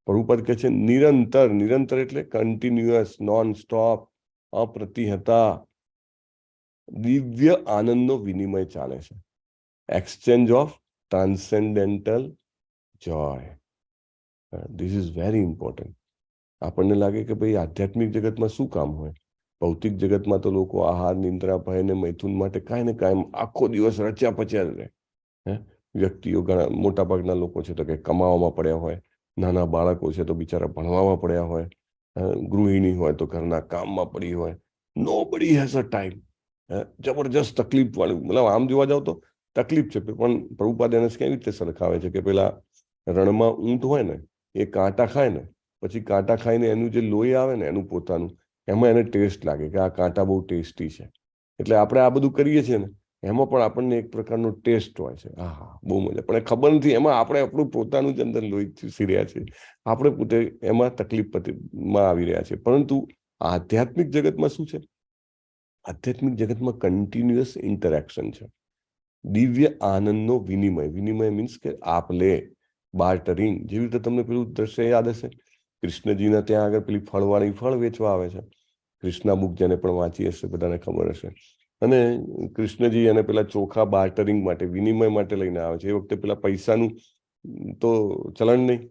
પ્રભુપાદ કહે છે નિરંતર. નિરંતર એટલે કન્ટિન્યુઅસ, નોન સ્ટોપ, અપ્રતિહતા દિવ્ય આનંદનો વિનિમય ચાલે છે. Exchange of transcendental joy. This is very important. આપણને લાગે કે ભાઈ આધ્યાત્મિક જગતમાં શું કામ હોય? ભૌતિક જગતમાં તો લોકો આહાર, નિંદ્રા, ભય ને મૈથુન માટે કાંઈ ને કાંઈ આખો દિવસ રચ્યા પચ્યા જ રહે. વ્યક્તિઓ ઘણા મોટા ભાગના લોકો છે તો કે કમાવામાં પડ્યા હોય, નાના બાળકો છે તો બિચારા ભણવામાં પડ્યા હોય, ગૃહિણી હોય તો ઘરના કામમાં પડી હોય. Nobody has a time. જબરજસ્ત તકલીફ વાળું, મતલબ આમ જોવા જાવ તો તકલીફ છે. પણ પ્રભુપાદ એને કેવી રીતે સરખાવે છે કે પેલા રણમાં ઊંટ હોય ને, એ કાંટા ખાય ને, પછી કાંટા ખાઈને એનું જે લોહી આવે ને એનું પોતાનું, એમાં એને ટેસ્ટ લાગે કે આ કાંટા બહુ ટેસ્ટી છે. એટલે આપણે આ બધું કરીએ છીએ ને, એમાં પણ આપણને એક પ્રકારનો ટેસ્ટ હોય છે. હા, બહુ મજા. પણ એ ખબર નથી એમાં આપણે આપણું પોતાનું જ અંદર લોહી ચૂસી રહ્યા છીએ. આપણે પોતે એમાં તકલીફમાં આવી રહ્યા છે. પરંતુ આધ્યાત્મિક જગતમાં શું છે? આધ્યાત્મિક જગતમાં કન્ટિન્યુઅસ ઇન્ટરેક્શન છે, દિવ્ય આનંદનો વિનિમય. વિનિમય મીન્સ કે આપ લે, બાર્ટરિંગ. જેવી રીતે તમને પેલું દ્રશ્ય યાદ હશે, કૃષ્ણજીના ત્યાં આગળ પેલી ફળવાળી ફળ વેચવા આવે છે. કૃષ્ણા બુક જેને પણ વાંચી હશે બધાને ખબર હશે. અને કૃષ્ણજી એને પેલા ચોખા બાર્ટરિંગ માટે, વિનિમય માટે લઈને આવે છે. એ વખતે પેલા પૈસાનું તો ચલણ નહીં,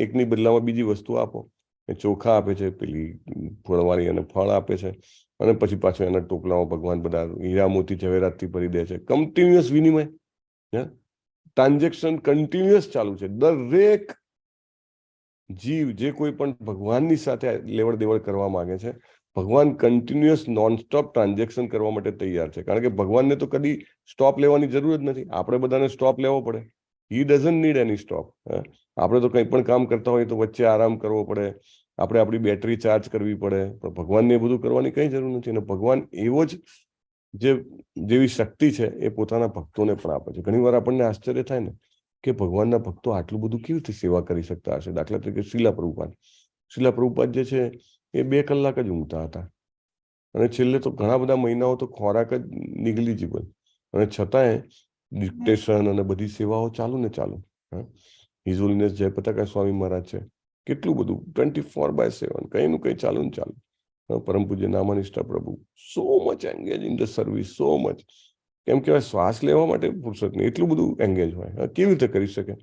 એકની બદલામાં બીજી વસ્તુ આપો. એ ચોખા આપે છે, પેલી ફળવાળી અને ફળ આપે છે, અને પછી પાછો એના ટોપલામાં ભગવાન બધા હીરા મોતી ઝવેરાતથી ભરી દે છે. કન્ટિન્યુઅસ વિનિમય, ટ્રાન્ઝેક્શન કન્ટિન્યુઅસ ચાલુ છે. દરેક જીવ જે કોઈ પણ ભગવાનની સાથે લેવડ દેવડ કરવા માંગે છે, ભગવાન કન્ટિન્યુઅસ નોનસ્ટોપ ટ્રાન્ઝેક્શન કરવા માટે તૈયાર છે. કારણ કે ભગવાનને તો કદી સ્ટોપ લેવાની જરૂર જ નથી. આપણે બધાને સ્ટોપ લેવો પડે. હી ડઝન્ટ નીડ એની સ્ટોપ. આપણે તો કંઈ પણ કામ કરતા હોય તો વચ્ચે આરામ કરવો પડે, આપણે આપણી બેટરી ચાર્જ કરવી પડે, પણ ભગવાનને એ બધું કરવાની કઈ જરૂર નથી. અને ભગવાન એવો જ જેવી શક્તિ છે એ પોતાના ભક્તોને પણ આપે છે. ઘણીવાર આપણને આશ્ચર્ય થાય ને કે ભગવાનના ભક્તો આટલું બધું કેવી રીતે સેવા કરી શકતા હશે. દાખલા તરીકે શીલા પ્રભુપાદ જે છે એ 2 કલાક જ ઊંઘતા હતા, અને છેલ્લે તો ઘણા બધા મહિનાઓ તો ખોરાક જ નિગ્લિજિબલ, અને છતાંય ડિક્ટેશન અને બધી સેવાઓ ચાલુ ને ચાલુ. હિઝ હોલીનેસ જયપતાકા સ્વામી મહારાજ છે, કેટલું બધું 24/7 કંઈનું કંઈ ચાલુ ને ચાલુ. પરમ પૂજ્ય નામાનિષ્ઠા પ્રભુ, so much engage in the service, so much. કેમ કહેવાય, શ્વાસ લેવા માટે ફુરસત નહીં, એટલું બધું એંગેજ હોય. કેવી રીતે કરી શકે?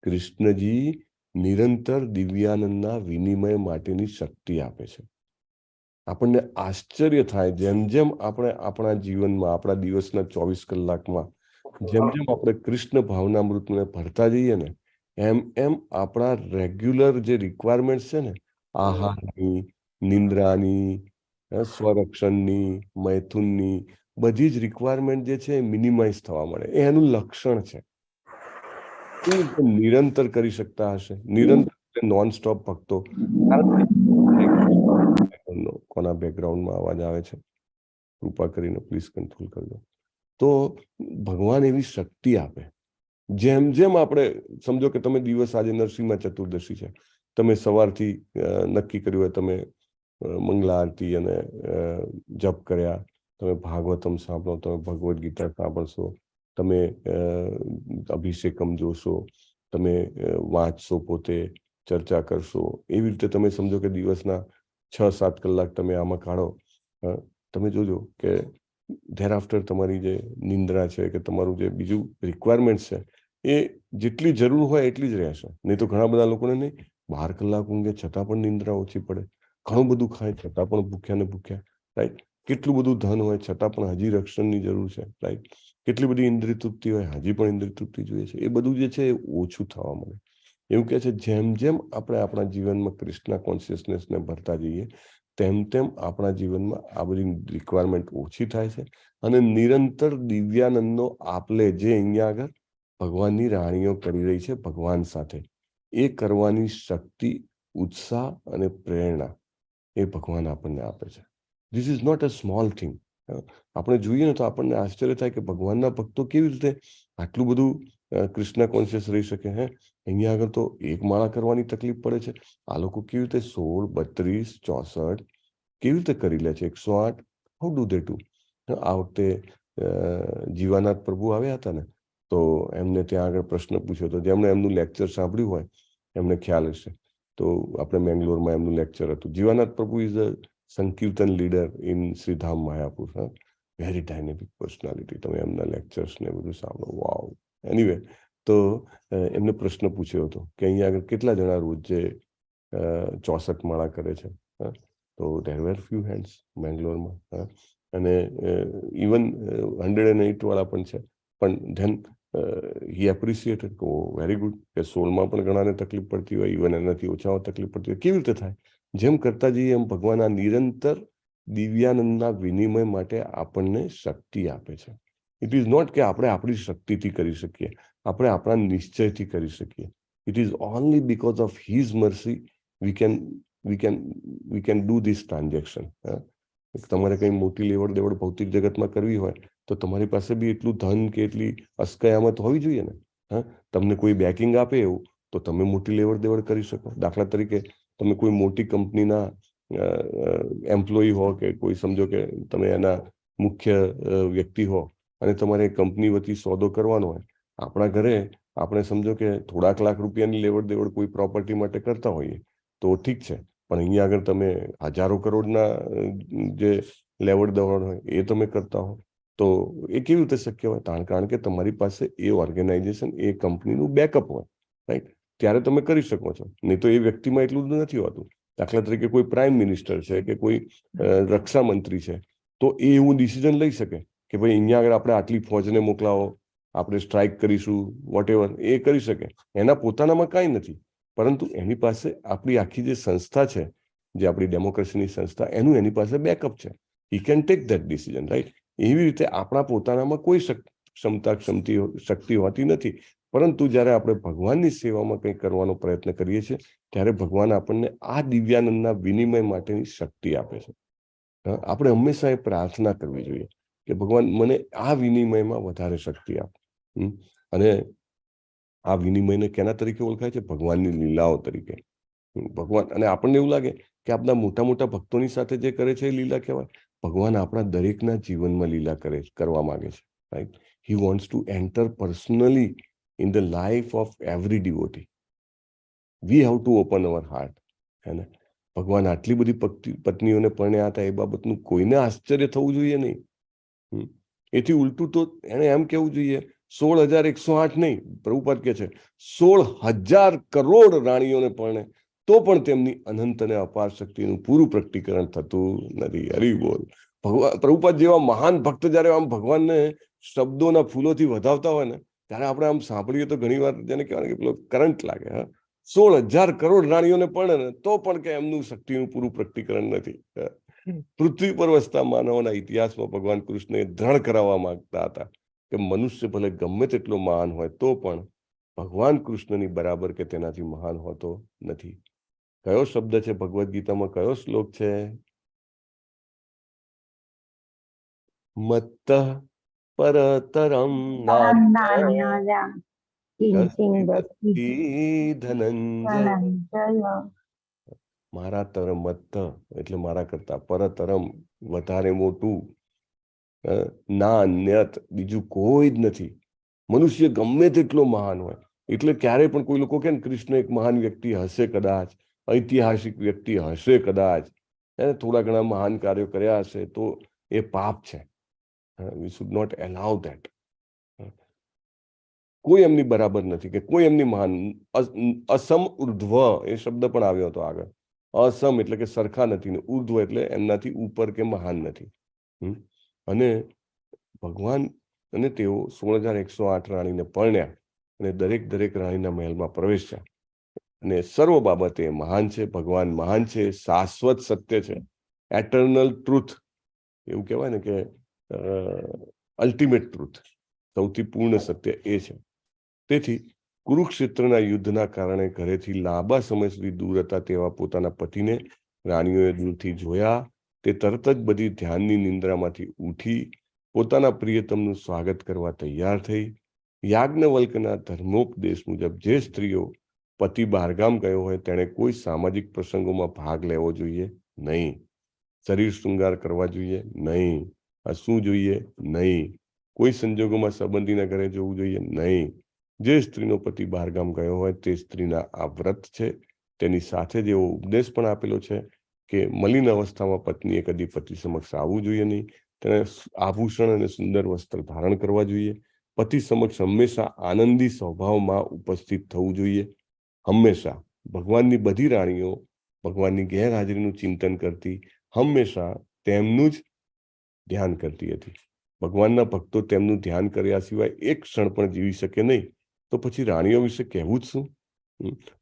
કૃષ્ણજી નિરંતર દિવ્યાનંદના વિનિમય માટેની શક્તિ આપે છે. આપણને આશ્ચર્ય થાય, જેમ જેમ આપણે આપણા જીવનમાં, આપણા દિવસના 24 કલાકમાં જેમ જેમ આપણે કૃષ્ણ ભાવનામૃતને ભરતા જઈએ ને, એમ એમ આપણા રેગ્યુલર જે રિક્વાયરમેન્ટ છે ને, આહારની, નિંદ્રાની, સ્વરક્ષણની, મૈથુનની, બધી જ રિક્વાયરમેન્ટ જે છે એ મિનિમાઇઝ થવા મળે. એનું લક્ષણ છે. નિરંતર કરી શકતા હશે, નિરંતર નોન સ્ટોપ ભક્તો. કોના બેકગ્રાઉન્ડમાં અવાજ આવે છે? કૃપા કરીને પ્લીઝ કંટ્રોલ કરજો. તો ભગવાન એવી શક્તિ આપે, જેમ જેમ આપણે સમજો કે તમે દિવસ આજે નરસિંહ ચતુર્દશી છે, તમે સવારથી નક્કી કર્યું હોય, તમે મંગલા આરતી અને જપ કર્યા, તમે ભાગવતમ સાંભળો, તમે ભગવદ્ ગીતા સાંભળશો, તમે અભિષેકમ જોશો, તમે વાંચશો, પોતે ચર્ચા કરશો, એવી રીતે તમે સમજો કે દિવસના 6-7 કલાક તમે આમાં કાઢો. તમે જોજો કે ધેર આફ્ટર તમારી જે નિંદ્રા છે કે તમારું જે બીજું રિક્વાયરમેન્ટ છે એ જેટલી જરૂર હોય એટલી જ રહેશે. નહીં તો ઘણા બધા લોકોને નહીં 12 કલાક ઊંઘે છતાં પણ નિંદ્રા ઓછી પડે, ઘણું બધું ખાય છતાં પણ ભૂખ્યા ને ભૂખ્યા, રાઈટ? કેટલું બધું ધન હોય છતાં પણ હજી રક્ષણની જરૂર છે, રાઈટ? કેટલી બધી ઇન્દ્રિય તૃપ્તિ હોય, હજી પણ ઇન્દ્રિય તૃપ્તિ જોઈએ છે. એ બધું જે છે એ ઓછું થવા મળે. એવું કહે છે જેમ જેમ આપણે આપણા જીવનમાં કૃષ્ણ કોન્શિયસનેસને ભરતા જઈએ તેમ તેમ આપણા જીવનમાં આ બધી રિક્વાયરમેન્ટ ઓછી થાય છે અને નિરંતર દિવ્યાનંદનો આપલે જે અહીંયા આગળ ભગવાનની રાણીઓ કરી રહી છે ભગવાન સાથે, એ કરવાની શક્તિ, ઉત્સાહ અને પ્રેરણા એ ભગવાન આપણને આપે છે. This is not a small thing. આપણે જોઈએ ને તો આપણને આશ્ચર્ય થાય કે ભગવાનના ભક્તો કેવી રીતે આટલું બધું કૃષ્ણ કોન્શિયસ રહી શકે. અહીંયા આગળ તો એક માળા કરવાની તકલીફ પડે છે, આ લોકો કેવી રીતે 16, 32, 64 કેવી રીતે કરી લે છે, 108? How do they do? આ વખતે જીવાનાથ પ્રભુ આવ્યા હતા ને, તો એમને ત્યાં આગળ પ્રશ્ન પૂછ્યો હતો. જેમણે એમનું લેક્ચર સાંભળ્યું હોય એમને ખ્યાલ હશે. તો આપણે મેંગ્લોરમાં એમનું લેક્ચર હતું. Jivanath Prabhu is a sankirtan leader in Shridham Mayapur. Very dynamic personality. તમે એમના લેક્ચર્સ ને બધું સાંભળો, વાવ. એનીવે, તો એમને પ્રશ્ન પૂછ્યો હતો કે અહીંયા આગળ કેટલા જણા રોજ જે 64 માળા કરે છે? તો there were few hands મેંગ્લોરમાં. અને ઇવન 108 વાળા પણ છે. પણ then he appreciated, very good, કે 16માં પણ ઘણાને તકલીફ પડતી હોય, ઇવન એનાથી ઓછામાં તકલીફ પડતી હોય. કેવી રીતે થાય? જેમ કરતા જઈએ એમ ભગવાન આ નિરંતર દિવ્યાનંદના વિનિમય માટે આપણને શક્તિ આપે છે. ઇટ ઇઝ નોટ કે આપણે આપણી શક્તિથી કરી શકીએ, આપણે આપણા નિશ્ચયથી કરી શકીએ. It is only because of his Mersey we can do this transaction. તમારે કંઈ મોટી લેવડ દેવડ ભૌતિક જગતમાં કરવી હોય તો તમારી પાસે બી એટલું ધન કે એટલી અસ્કયામત હોવી જોઈએ ને. તમને કોઈ બેકિંગ આપે એવું તો તમે મોટી લેવડ દેવડ કરી શકો. દાખલા તરીકે તમે કોઈ મોટી કંપનીના એમ્પ્લોયી હો કે કોઈ સમજો કે તમે એના મુખ્ય વ્યક્તિ હો અને તમારે કંપની વતી સોદો કરવાનો હોય. આપણા ઘરે આપણે સમજો કે થોડાક લાખ રૂપિયાની લેવડ દેવડ કોઈ પ્રોપર્ટી માટે કરતા હોઈએ તો ઠીક છે, પણ અહીંયા આગળ તમે હજારો કરોડના જે લેવડ દેવડ હોય એ તમે કરતા હો તો એ કેવી રીતે શક્ય હોય? કારણ કે તમારી પાસે એ ઓર્ગેનાઇઝેશન, એ કંપનીનું બેકઅપ હોય, રાઈટ? ત્યારે તમે કરી શકો છો. નહીં તો એ વ્યક્તિમાં એટલું નથી હોતું. દાખલા તરીકે કોઈ પ્રાઇમ મિનિસ્ટર છે કે કોઈ રક્ષા મંત્રી છે, તો એ એવું ડિસિઝન લઈ શકે કે ભાઈ અહીંયા આગળ આપણે આટલી ફોજને મોકલાવો, આપણે સ્ટ્રાઇક કરીશું, વોટ એવર, એ કરી શકે. એના પોતાનામાં કાંઈ નથી, પરંતુ એની પાસે આપણી આખી જે સંસ્થા છે, જે આપણી ડેમોક્રેસીની સંસ્થા, એનું એની પાસે બેકઅપ છે. He can take that decision, right? એવી રીતે આપણા પોતાનામાં કોઈ શક્તિ હોતી નથી. પરંતુ જ્યારે આપણે ભગવાનની સેવામાં કંઈક કરવાનો પ્રયત્ન કરીએ છીએ ત્યારે ભગવાન આપણને આ દિવ્યાનંદના વિનિમય માટેની શક્તિ આપે છે. આપણે હંમેશા એ પ્રાર્થના કરવી જોઈએ કે ભગવાન મને આ વિનિમયમાં વધારે શક્તિ આપ. અને આ વિનિમયને કેના તરીકે ઓળખાય છે? ભગવાનની લીલાઓ તરીકે. ભગવાન, અને આપણને એવું લાગે કે આપણા મોટા મોટા ભક્તોની સાથે જે કરે છે એ લીલા કહેવાય. ભગવાન આપણા દરેકના જીવનમાં લીલા કરવા માંગે છે, right? He wants to enter personally in the life of every devotee. We have to open our heart. है? ભગવાન આટલી બધી પત્નીઓને પરણ્યા હતા એ બાબતનું કોઈને આશ્ચર્ય થવું જોઈએ નહીં. એથી ઉલટું તો એને એમ કેવું જોઈએ 16,108 નહીં, પ્રભુપાદ કહે છે 16,000 કરોડ રાણીઓને પરણે તો પણ તેમની અનંત અને અપાર શક્તિનું પૂરું પ્રકટીકરણ થતું નથી. હરિ બોલ. પ્રભુપાદ જેવા મહાન ભક્ત જ્યારે આમ ભગવાનને શબ્દોના ફૂલોથી વધાવતા હોય ને ત્યારે આપણે આમ સાંભળીએ તો ઘણી વાર જેને કહેવાય કે પેલો કરંટ લાગે. 16,000 કરોડ રાણીઓને પરણે ને તો પણ કે એમનું શક્તિનું પૂરું પ્રકટીકરણ નથી. પૃથ્વી પર વસતા માનવોના ઇતિહાસમાં ભગવાન કૃષ્ણએ દ્રઢ કરાવવા માંગતા હતા કે મનુષ્ય ભલે ગમે તેટલો મહાન હોય તો પણ ભગવાન કૃષ્ણની બરાબર કે તેનાથી મહાન હોતો નથી. કયો શબ્દ છે ભગવદ્ ગીતામાં? કયો શ્લોક છે? મત્ત પરતરમ ધનંજય. મારા તરમ મત્ત એટલે મારા કરતા, પરતરમ વધારે મોટું, ના અન્યત બીજું કોઈ જ નથી. મનુષ્ય ગમે તેટલો મહાન હોય, એટલે ક્યારેય પણ કોઈ લોકો કે કૃષ્ણ એક મહાન વ્યક્તિ હશે, કદાચ ઐતિહાસિક વ્યક્તિ હશે, કદાચ થોડા ઘણા મહાન કાર્યો કર્યા હશે, તો એ પાપ છે. We should not allow that. કોઈ એમની બરાબર નથી, કે કોઈ એમની મહાન. અસમ ઉર્ધ્વ એ શબ્દ પણ આવ્યો હતો આગળ. અસમ એટલે કે સરખા નથી, ને ઉર્ધ્વ એટલે એમનાથી ઉપર કે મહાન નથી. અને ભગવાન અને તેઓ 16,108 રાણીને પરણ્યા અને દરેક રાણીના મહેલમાં પ્રવેશ્યા, અને સર્વ બાબતે મહાન છે. ભગવાન મહાન છે, શાશ્વત સત્ય છે, એટર્નલ ટ્રુથ એવું કહેવાય ને, કે અલ્ટિમેટ ટ્રુથ, સૌથી પૂર્ણ સત્ય એ છે. તેથી કુરુક્ષેત્રના યુદ્ધના કારણે ઘરેથી લાંબા સમય સુધી દૂર હતા તેવા પોતાના પતિને રાણીઓએ દૂરથી જોયા. તે તરત જ બધી ધ્યાનની નિંદ્રામાંથી ઉઠી પોતાના પ્રિયતમનું સ્વાગત કરવા તૈયાર થઈ. યાજ્ઞવલ્કના ધર્મોપદેશ મુજબ જે સ્ત્રીઓ પતિ બહારગામ ગયો હોય તેણે કોઈ સામાજિક પ્રસંગોમાં ભાગ લેવો જોઈએ નહીં, શરીર શૃંગાર કરવા જોઈએ નહીં, હસવું જોઈએ નહીં, કોઈ સંજોગોમાં સંબંધીના ઘરે જવું જોઈએ નહીં. જે સ્ત્રીનો પતિ બહારગામ ગયો હોય તે સ્ત્રીના આ વ્રત છે. તેની સાથે જ એવો ઉપદેશ પણ આપેલો છે કે મલિન અવસ્થામાં પત્નીએ કદી પતિ સમક્ષ આવવું જોઈએ નહીં, તેને આભૂષણ અને સુંદર વસ્ત્ર ધારણ કરવા જોઈએ, પતિ સમક્ષ હંમેશા આનંદી સ્વભાવમાં ઉપસ્થિત થવું જોઈએ. હંમેશા ભગવાનની બધી રાણીઓ ભગવાનની ગેરહાજરીનું ચિંતન કરતી, હંમેશા તેમનું જ ધ્યાન કરતી હતી. ભગવાનના ભક્તો તેમનું ધ્યાન કર્યા સિવાય એક ક્ષણ પણ જીવી શકે નહીં, તો પછી રાણીઓ વિશે કહેવું જ શું?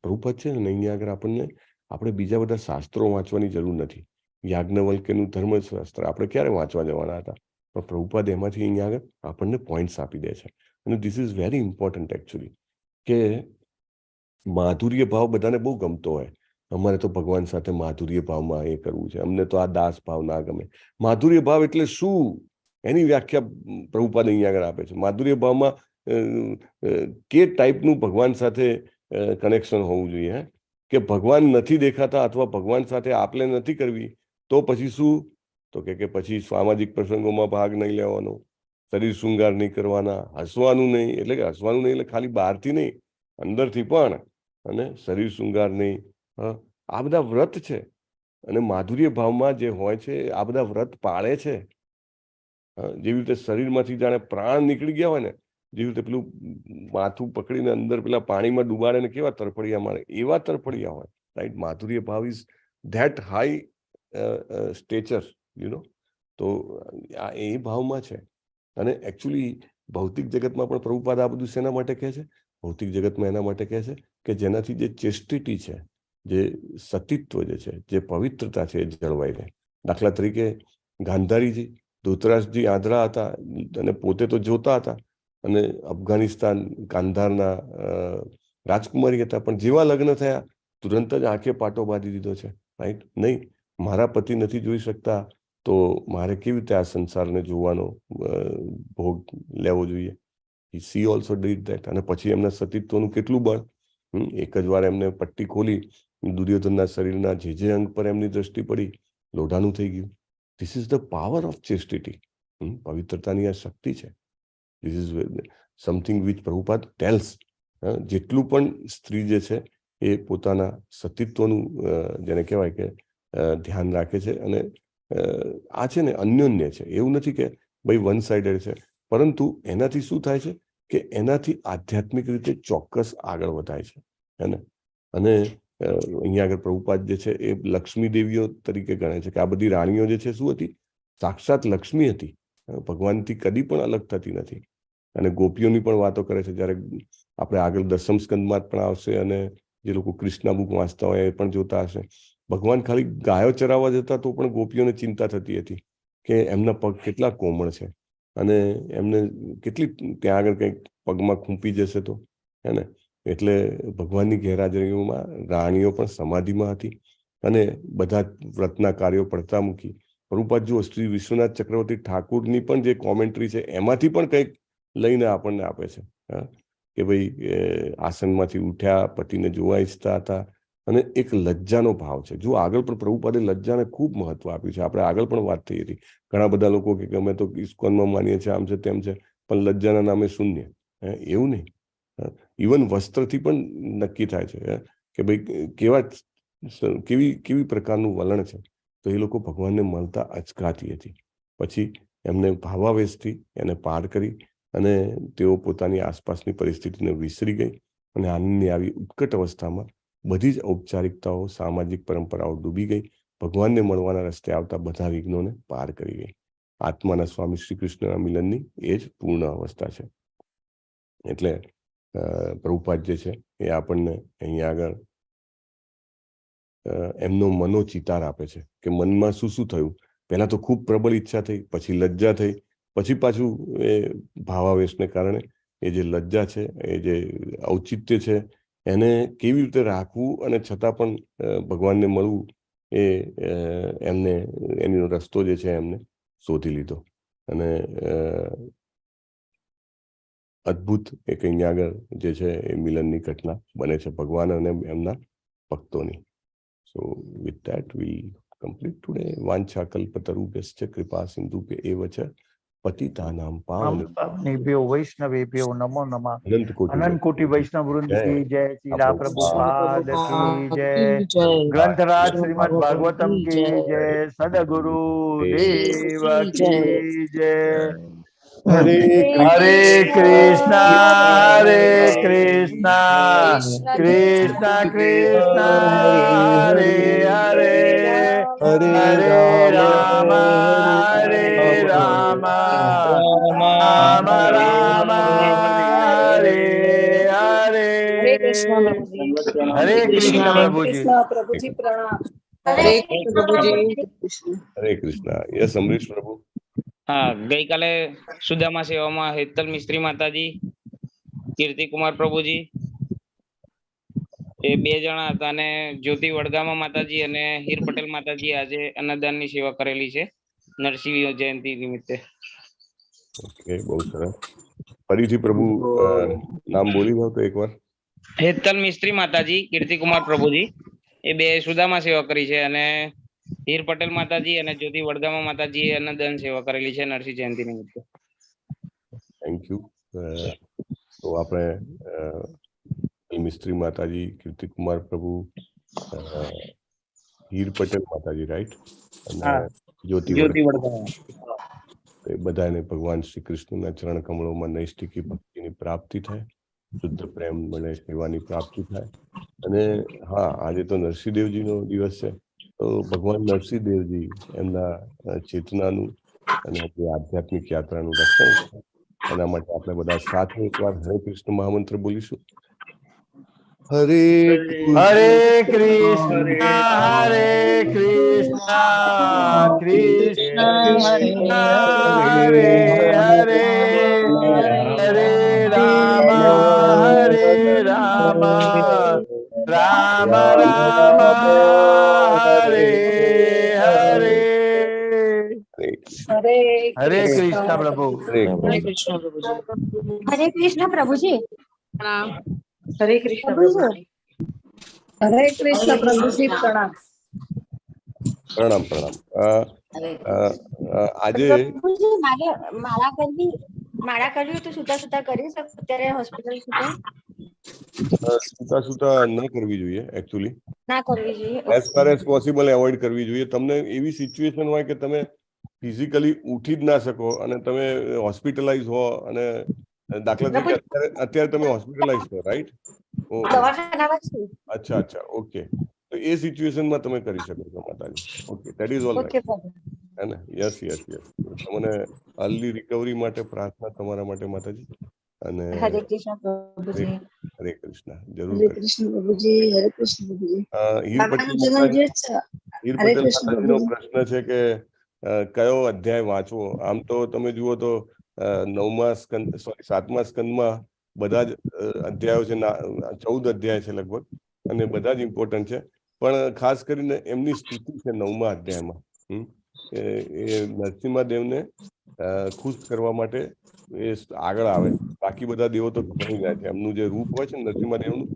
પ્રભુપાદ છે ને, અહીંયા આગળ આપણે બીજા બધા શાસ્ત્રો વાંચવાની જરૂર નથી. યાજ્ઞવલ્ક્યનું ધર્મશાસ્ત્ર આપણે ક્યારે વાંચવા જવાના હતા? પણ પ્રભુપાદ એમાંથી અહીંયા આગળ આપણને પોઈન્ટ્સ આપી દે છે. અને this is very important actually, કે માધુર્ય ભાવ બધાને બહુ ગમતો હોય. અમારે તો ભગવાન સાથે માધુર્ય ભાવમાં એ કરવું છે, અમને તો આ દાસ ભાવ ના ગમે. માધુર્ય ભાવ એટલે શું? એની વ્યાખ્યા પ્રભુપાદ અહીંયા આગળ આપે છે. માધુર્ય ભાવમાં કે ટાઈપનું ભગવાન સાથે કનેક્શન હોવું જોઈએ, કે ભગવાન નથી દેખાતા અથવા ભગવાન સાથે આપલે નથી કરવી, તો પછી શું? તો કે પછી સામાજિક પ્રસંગોમાં ભાગ નહીં લેવાનો, શરીર શૃંગાર નહીં કરવાના, હસવાનું નહીં, એટલે કે હસવાનું નહીં એટલે ખાલી બહારથી નહીં, અંદરથી પણ, અને શરીર શૃંગાર નહીં. આ બધા વ્રત છે, અને માધુર્ય ભાવમાં જે હોય છે આ બધા વ્રત પાળે છે. જેવી રીતે શરીરમાંથી જાણે પ્રાણ નીકળી ગયા હોય ને, જેવી રીતે પેલું માથું પકડીને અંદર પેલા પાણીમાં ડુબાડે ને કેવા તરફડિયા મારે, એવા તરફડિયા હોય. રાઈટ? માધુર્ય ભાવ ઇઝ ધેટ હાઈ સ્ટેચર, તો આ એ ભાવમાં છે. અને એકચ્યુઅલી ભૌતિક જગતમાં પણ પ્રભુપાદ આ બધું શેના માટે કહે છે? ભૌતિક જગતમાં એના માટે કહે છે કે જેનાથી જે ચેસ્ટિટી છે, જે સતીત્વ જે છે, જે પવિત્રતા છે, એ જળવાઈ રહે. દાખલા તરીકે ગાંધારીજી, ધૃતરાષ્ટ્રજી આંધળા હતા અને પોતે તો જોતા હતા, અને અફઘાનિસ્તાન ગાંધારના રાજકુમારી હતા, પણ જેવા લગ્ન થયા તુરંત જ આંખે પાટો બાંધી દીધો છે. રાઈટ? નહીં, મારા પતિ નથી જોઈ શકતા તો મારે કેવી રીતે આ સંસારને જોવાનો ભોગ લેવો જોઈએ? C also did that. અને પછી એમના સતીત્વનું કેટલું બળ! એક જ વાર એમને પટ્ટી ખોલી, દુર્યોધનના શરીરના જે અંગ પર એમની દ્રષ્ટિ પડી, લોઢાનું થઈ ગયું. This is the power of chastity. પવિત્રતાની આ શક્તિ છે. This is something which Prabhupada tells. જેટલું પણ સ્ત્રી જે છે એ પોતાના સતીત્વનું જેને કહેવાય કે ધ્યાન રાખે છે, અને આ છે ને અન્યોન્ય છે. એવું નથી કે ભાઈ વન સાઇડેડ છે, પરંતુ એનાથી શું થાય છે કે એનાથી આધ્યાત્મિક રીતે ચોક્કસ આગળ વધાય છે. હે ને? અને અહીંયા આગળ પ્રભુપાદ જે છે એ લક્ષ્મી દેવીઓ તરીકે ગણે છે, કે આ બધી રાણીઓ જે છે શું હતી? સાક્ષાત લક્ષ્મી હતી. ભગવાનથી કદી પણ અલગ થતી નથી. અને ગોપીઓની પણ વાતો કરે છે. જ્યારે આપણે આગળ 10મ સ્કંદમાં પણ આવશે, અને જે લોકો કૃષ્ણ બુક વાંચતા હોય એ પણ જોતા હશે, ભગવાન ખાલી ગાયો ચરાવવા જતા તો પણ ગોપીઓને ચિંતા થતી હતી કે એમના પગ કેટલા કોમળ છે, અને એમને કેટલી ત્યાં આગળ કંઈક પગમાં ખૂંપી જશે તો, હે ને? એટલે ભગવાનની ગેરહાજરીમાં રાણીઓ પણ સમાધિમાં હતી અને બધા વ્રતના કાર્યો પડતા મૂકી. પ્રભુપાદ જુઓ, શ્રી વિશ્વનાથ ચક્રવર્તી ઠાકુરની પણ જે કોમેન્ટ્રી છે એમાંથી પણ કંઈક લઈને આપણને આપે છે, કે ભાઈ આસનમાંથી ઉઠ્યા, પતિને જોવા ઈચ્છતા હતા અને એક લજ્જાનો ભાવ છે. જો આગળ પણ પ્રભુપાદે લજ્જાને ખૂબ મહત્વ આપ્યું છે. આપણે આગળ પણ વાત થઈ હતી. ઘણા બધા લોકો કે અમે તો ઇસ્કોનમાં માનીએ છીએ, આમ છે તેમ છે, પણ લજ્જાના નામે શૂન્ય. એવું નહીં. ઇવન વસ્ત્રથી પણ નક્કી થાય છે કે ભાઈ કેવી પ્રકારનું વલણ છે. તો એ લોકો ભગવાનને મળતા અચકાતી હતી. પછી એમને ભાવાવેશથી એને પાર કરી અને તેઓ પોતાની આસપાસની પરિસ્થિતિને વિસરી ગઈ અને આનંદની આવી ઉત્કટ અવસ્થામાં બધી જ ઔપચારિકતાઓ, સામાજિક પરંપરાઓ ડૂબી ગઈ. ભગવાનને મળવાના રસ્તે આવતા બધા વિઘ્નોને પાર કરી ગઈ. આત્માના સ્વામી શ્રી કૃષ્ણના મિલનની એ જ પૂર્ણ અવસ્થા છે. એટલે પ્રભુપાદ જે છે એ આપણને અહીંયા આગળ એમનો મનોચિતાર આપે છે કે મનમાં શું શું થયું. પહેલા તો ખૂબ પ્રબળ ઈચ્છા થઈ, પછી લજ્જા થઈ, પછી પાછું એ ભાવાવેશને કારણે એ જે લજ્જા છે, એ જે ઔચિત્ય છે, એને કેવી રીતે રાખવું અને છતાં પણ ભગવાનને મળવું, એ એમને એનો રસ્તો જે છે એમને શોધી લીધો. અને અદ્ભુત એક અહીંયા આગળ જે છે એ મિલનની ઘટના બને છે ભગવાન અને એમના ભક્તોની. So with that we complete today. વાંછા કલ્પતરુભ્યશ્ચ કૃપા સિંધુભ્ય એવ ચ પતિતાનાં પાવનેભ્યો વૈષ્ણવેભ્યો નમો નમઃ. અનંત અનંત કોટી વૈષ્ણવ વૃંદ કી જય. શીલા પ્રભુપાદ કી જય. જય. ગ્રંથરાજ શ્રીમદ ભાગવતમ કી જય. સદગુરુ દેવ કી જય. હરે હરે કૃષ્ણ કૃષ્ણ કૃષ્ણ હરે હરે. હરે રામ રામ રામ હરે હરે. હરે કૃષ્ણ પ્રભુજી. હરે કૃષ્ણ પ્રભુજી. પ્રભુજી પ્રણામ. હરે કૃષ્ણ પ્રભુજી. હરે કૃષ્ણ. યસ અમરીશ પ્રભુ. હા, ગઈકાલે સુદામા સેવામાં હેતલ મિસ્ત્રી માતાજી, કીર્તિકુમાર પ્રભુજી એ 2 જણા હતા અને જ્યોતિ વડગામા માતાજી અને હીર પટેલ માતાજી આજે અન્નદાનની સેવા કરેલી છે નરસિંહ જયંતિ નિમિત્તે. ઓકે, બહુ સરસ. ફરીથી પ્રભુ નામ બોલી દો તો એકવાર. હેતલ મિસ્ત્રી માતાજી, કીર્તિકુમાર પ્રભુજી એ 2 સુદામા સેવા કરી છે અને હીર પટેલ માતાજી અને જ્યોતિ વડગામા માતાજી એ અન્નદાન સેવા કરેલી છે નરસિંહ જયંતિ નિમિત્તે. Thank you. તો આપણે મિસ્ત્રી માતાજી, કીર્તિકુમાર પ્રભુ, હીર પટેલ માતાજી, રાઈટ, અને જ્યોતિ વડગામા, એ બધાને ભગવાન શ્રી કૃષ્ણના ચરણ કમળોમાં નૈષ્ઠિકી ભક્તિની પ્રાપ્તિ થાય, શુદ્ધ પ્રેમ મળે, સેવાની પ્રાપ્તિ થાય. અને હા, આજે તો નરસિંહદેવજીનો દિવસ છે. તો ભગવાન નરસિંહદેવજી એમના ચેતનાનું અને જે આધ્યાત્મિક યાત્રાનું રક્ષણ કરે, એના માટે આપણે બધા સાથે એકવાર હરે કૃષ્ણ મહામંત્ર બોલીશું. હરે હરે કૃષ્ણ હરે કૃષ્ણ કૃષ્ણ હરે હરે. હરે રામ રામ રામ હરે હરે. હરે કૃષ્ણ પ્રભુ. હરે કૃષ્ણ પ્રભુજી. હરે કૃષ્ણ પ્રભુજી. પ્રણામ. હરે કૃષ્ણ પ્રભુજી. પ્રભુજી. હરે કૃષ્ણ પ્રભુજી પ્રણામ. પ્રણામ પ્રણામ. આજે પ્રભુજી માળા કરવી તો સુતા કરી શકો અત્યારે હોસ્પિટલ સુતા ન કરવી જોઈએ. એકચ્યુઅલી ના કરવી જોઈએ. As far as possible avoid કરવી જોઈએ. તમને એવી સિચ્યુએશન હોય કે તમે ફિઝિકલી ઉઠી જ ના શકો અને તમે હોસ્પિટલાઇઝ હો, અને દાખલા તરીકે અત્યારે તમે હોસ્પિટલાઇઝ છો, રાઈટ? અચ્છા અચ્છા, ઓકે. તો એ સિચ્યુએશનમાં તમે કરી શકો છો માતાજી. Okay, that is all right. હે ને? Yes yes yes. તમને અર્લી રિકવરી માટે પ્રાર્થના તમારા માટે માતાજી. અને હરે કૃષ્ણ પ્રભુજી. હરે કૃષ્ણ. જરૂર. હરે કૃષ્ણ પ્રભુજી. હરે કૃષ્ણ પ્રભુજી. હીર પટેલ માતાજીનો પ્રશ્ન છે કે કયો અધ્યાય વાંચવો. આમ તો તમે જુઓ તો 7મા સ્કંદમાં બધા જ અધ્યાયો છે, 14 અધ્યાય છે લગભગ, અને બધા જ ઇમ્પોર્ટન્ટ છે. પણ ખાસ કરીને એમની સ્તુતિ છે 9મા અધ્યાયમાં. એ નરસિંહદેવને ખુશ કરવા માટે એ આગળ આવે. બાકી બધા દેવો તો ગભરાઈ જાય છે. એમનું જે રૂપ હોય છે નરસિંહદેવનું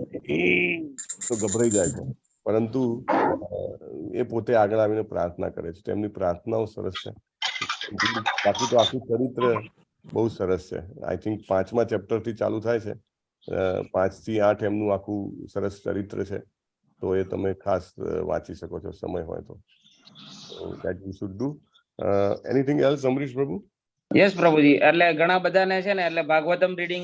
તો ગભરાઈ જાય છે, પરંતુ એ પોતે આગળ આવીને પ્રાર્થના કરે છે. તેમની પ્રાર્થનાઓ સરસ છે. બાકી તો આખું ચરિત્ર બહુ સરસ છે. આઈ થિંક 5મા ચેપ્ટર થી ચાલુ થાય છે. 5 થી 8 એમનું આખું સરસ ચરિત્ર છે. તો એ તમે ખાસ વાંચી શકો છો સમય હોય તો. that you should do. Anything else, Amrish પ્રભુ? યસ પ્રભુજી, એટલે ઘણા બધાને છે ને એટલે ભાગવતમ રીડિંગ